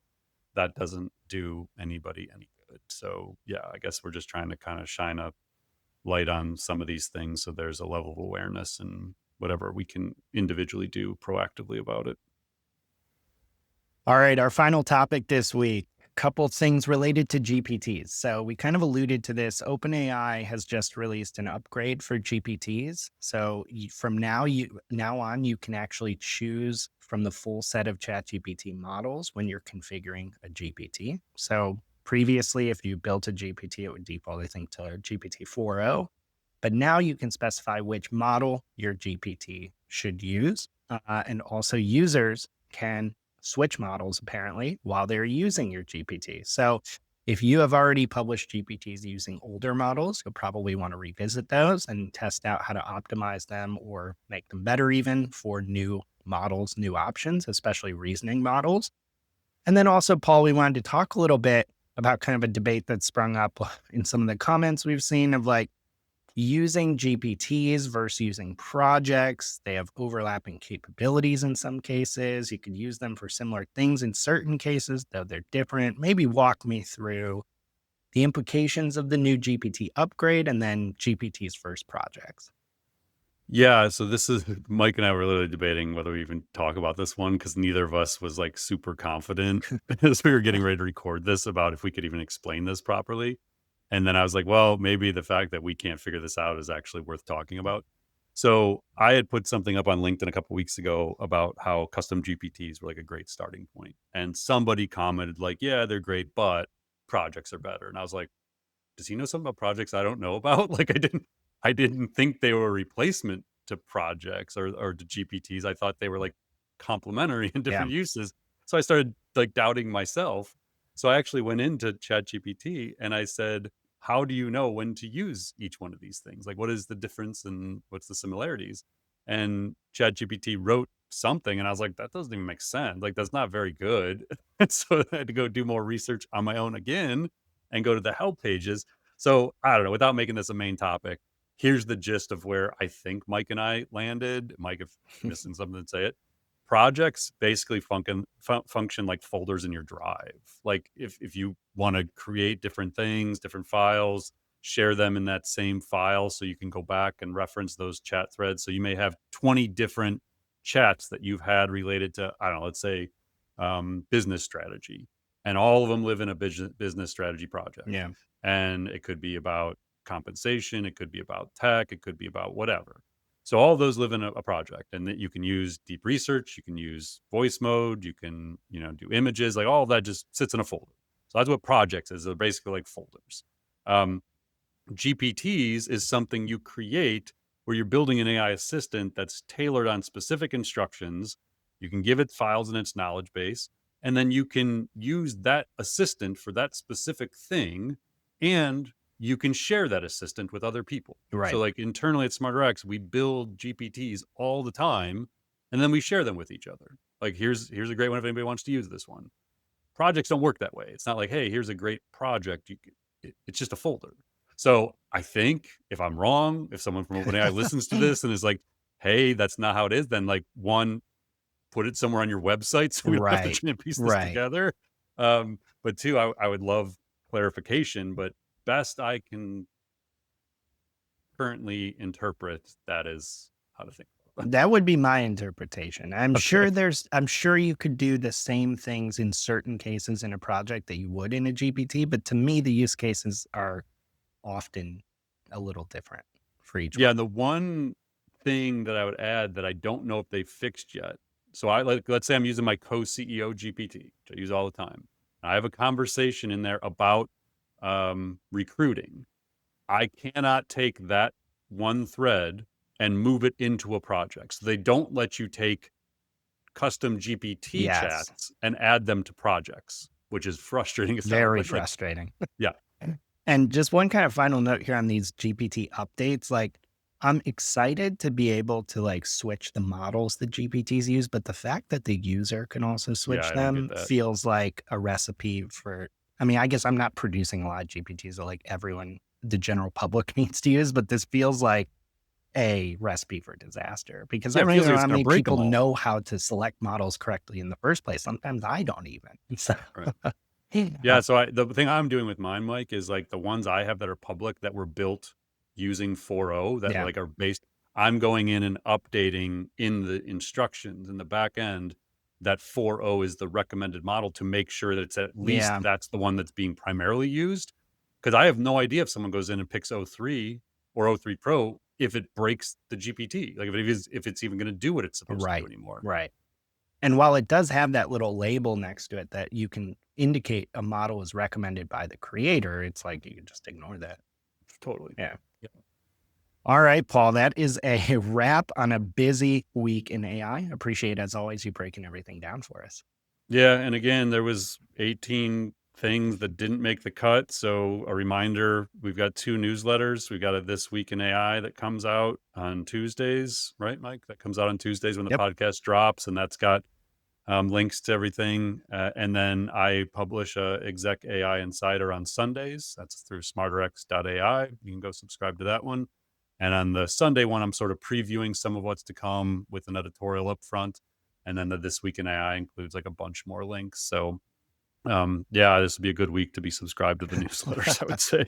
that doesn't do anybody any good. So yeah, I guess we're just trying to kind of shine a light on some of these things so there's a level of awareness and whatever we can individually do proactively about it. All right, our final topic this week, couple things related to GPTs. So we kind of alluded to this. OpenAI has just released an upgrade for GPTs. So from now on, you can actually choose from the full set of ChatGPT models when you're configuring a GPT. So previously, if you built a GPT, it would default, I think, to GPT 4.0. But now you can specify which model your GPT should use. And also users can switch models apparently while they're using your GPT. So if you have already published GPTs using older models, you'll probably want to revisit those and test out how to optimize them or make them better even for new models, new options, especially reasoning models. And then also, Paul, we wanted to talk a little bit about kind of a debate that sprung up in some of the comments we've seen of like, using GPTs versus using projects. They have overlapping capabilities in some cases. You can use them for similar things in certain cases, though they're different. Maybe walk me through the implications of the new GPT upgrade and then GPT's first projects. Yeah, so this is Mike and I were literally debating whether we even talk about this one because neither of us was like super confident as we were getting ready to record this about if we could even explain this properly. And then I was like, well, maybe the fact that we can't figure this out is actually worth talking about. So I had put something up on LinkedIn a couple weeks ago about how custom GPTs were like a great starting point. And somebody commented like, yeah, they're great, but projects are better. And I was like, does he know something about projects I don't know about? Like I didn't think they were a replacement to projects or to GPTs. I thought they were like complementary in different uses. So I started like doubting myself. So I actually went into ChatGPT and I said, how do you know when to use each one of these things? Like, what is the difference and what's the similarities? And ChatGPT wrote something. And I was like, that doesn't even make sense. Like, that's not very good. And so I had to go do more research on my own again and go to the help pages. So I don't know, without making this a main topic, here's the gist of where I think Mike and I landed. Mike, if you're missing something, to say it. Projects basically function like folders in your drive. Like if you want to create different things, different files, share them in that same file so you can go back and reference those chat threads. So you may have 20 different chats that you've had related to, I don't know, let's say business strategy, and all of them live in a business strategy project. Yeah. And it could be about compensation, it could be about tech, it could be about whatever. So all of those live in a project, and that you can use deep research, you can use voice mode, you can, do images, like all of that just sits in a folder. So that's what projects is. They're basically like folders. GPTs is something you create where you're building an AI assistant that's tailored on specific instructions. You can give it files in its knowledge base, and then you can use that assistant for that specific thing, and you can share that assistant with other people. Right. So like internally at SmarterX, we build GPTs all the time, and then we share them with each other. Like here's a great one if anybody wants to use this one. Projects don't work that way. It's not like, hey, here's a great project. It's just a folder. So I think if I'm wrong, if someone from OpenAI listens to this and is like, hey, that's not how it is, then like one, put it somewhere on your website so we don't have to try and piece this together. But two, I would love clarification, but best I can currently interpret that is how to think about it. That would be my interpretation. I'm sure you could do the same things in certain cases in a project that you would in a GPT, but to me, the use cases are often a little different for each one. And the one thing that I would add that I don't know if they fixed yet. So let's say I'm using my co-CEO GPT, which I use all the time. I have a conversation in there about recruiting. I cannot take that one thread and move it into a project. So they don't let you take custom GPT chats and add them to projects, which is frustrating. Very frustrating. Yeah. And just one kind of final note here on these GPT updates, like I'm excited to be able to like switch the models that GPTs use, but the fact that the user can also switch them feels like a recipe for, I mean, I guess I'm not producing a lot of GPTs that like everyone, the general public needs to use, but this feels like a recipe for disaster because I don't even know how many people know how to select models correctly in the first place. Sometimes I don't even. So. Right. Yeah. So the thing I'm doing with mine, Mike, is like the ones I have that are public that were built using 4.0 that like are based, I'm going in and updating in the instructions in the back end that 4.0 is the recommended model to make sure that it's at least that's the one that's being primarily used. Because I have no idea if someone goes in and picks o3 or o3-Pro, if it breaks the GPT, like if it's even going to do what it's supposed to do anymore. Right. And while it does have that little label next to it that you can indicate a model is recommended by the creator, it's like you can just ignore that. Totally. Yeah. All right, Paul, that is a wrap on a busy week in AI. Appreciate, as always, you breaking everything down for us. Yeah. And again, there was 18 things that didn't make the cut. So a reminder, we've got 2 newsletters. We've got a This Week in AI that comes out on Tuesdays, right, Mike? That comes out on Tuesdays when the podcast drops, and that's got links to everything. And then I publish a Exec AI Insider on Sundays. That's through smarterx.ai. You can go subscribe to that one. And on the Sunday one, I'm sort of previewing some of what's to come with an editorial up front. And then the This Week in AI includes like a bunch more links. So this would be a good week to be subscribed to the newsletters, I would say.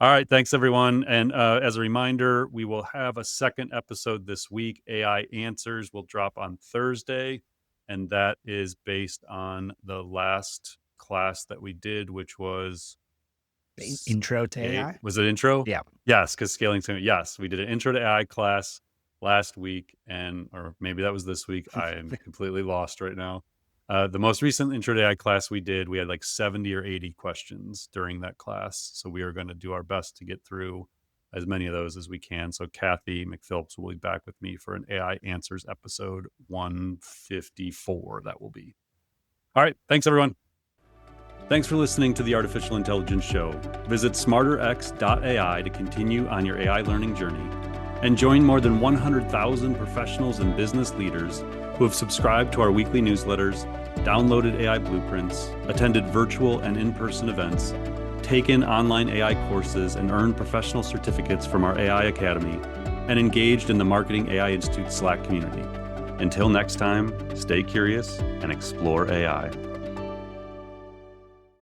All right. Thanks, everyone. And as a reminder, we will have a second episode this week. AI Answers will drop on Thursday. And that is based on the last class that we did, which was Intro to AI. Was it intro? Yeah. Yes, because scaling. Yes, we did an intro to AI class last week, or maybe that was this week. I am completely lost right now. The most recent intro to AI class we did, we had like 70 or 80 questions during that class. So we are going to do our best to get through as many of those as we can. So Kathy McPhillips will be back with me for an AI Answers episode 154. That will be. All right. Thanks, everyone. Thanks for listening to the Artificial Intelligence Show. Visit smarterx.ai to continue on your AI learning journey. and join more than 100,000 professionals and business leaders who have subscribed to our weekly newsletters, downloaded AI blueprints, attended virtual and in-person events, taken online AI courses, and earned professional certificates from our AI Academy, and engaged in the Marketing AI Institute Slack community. Until next time, stay curious and explore AI.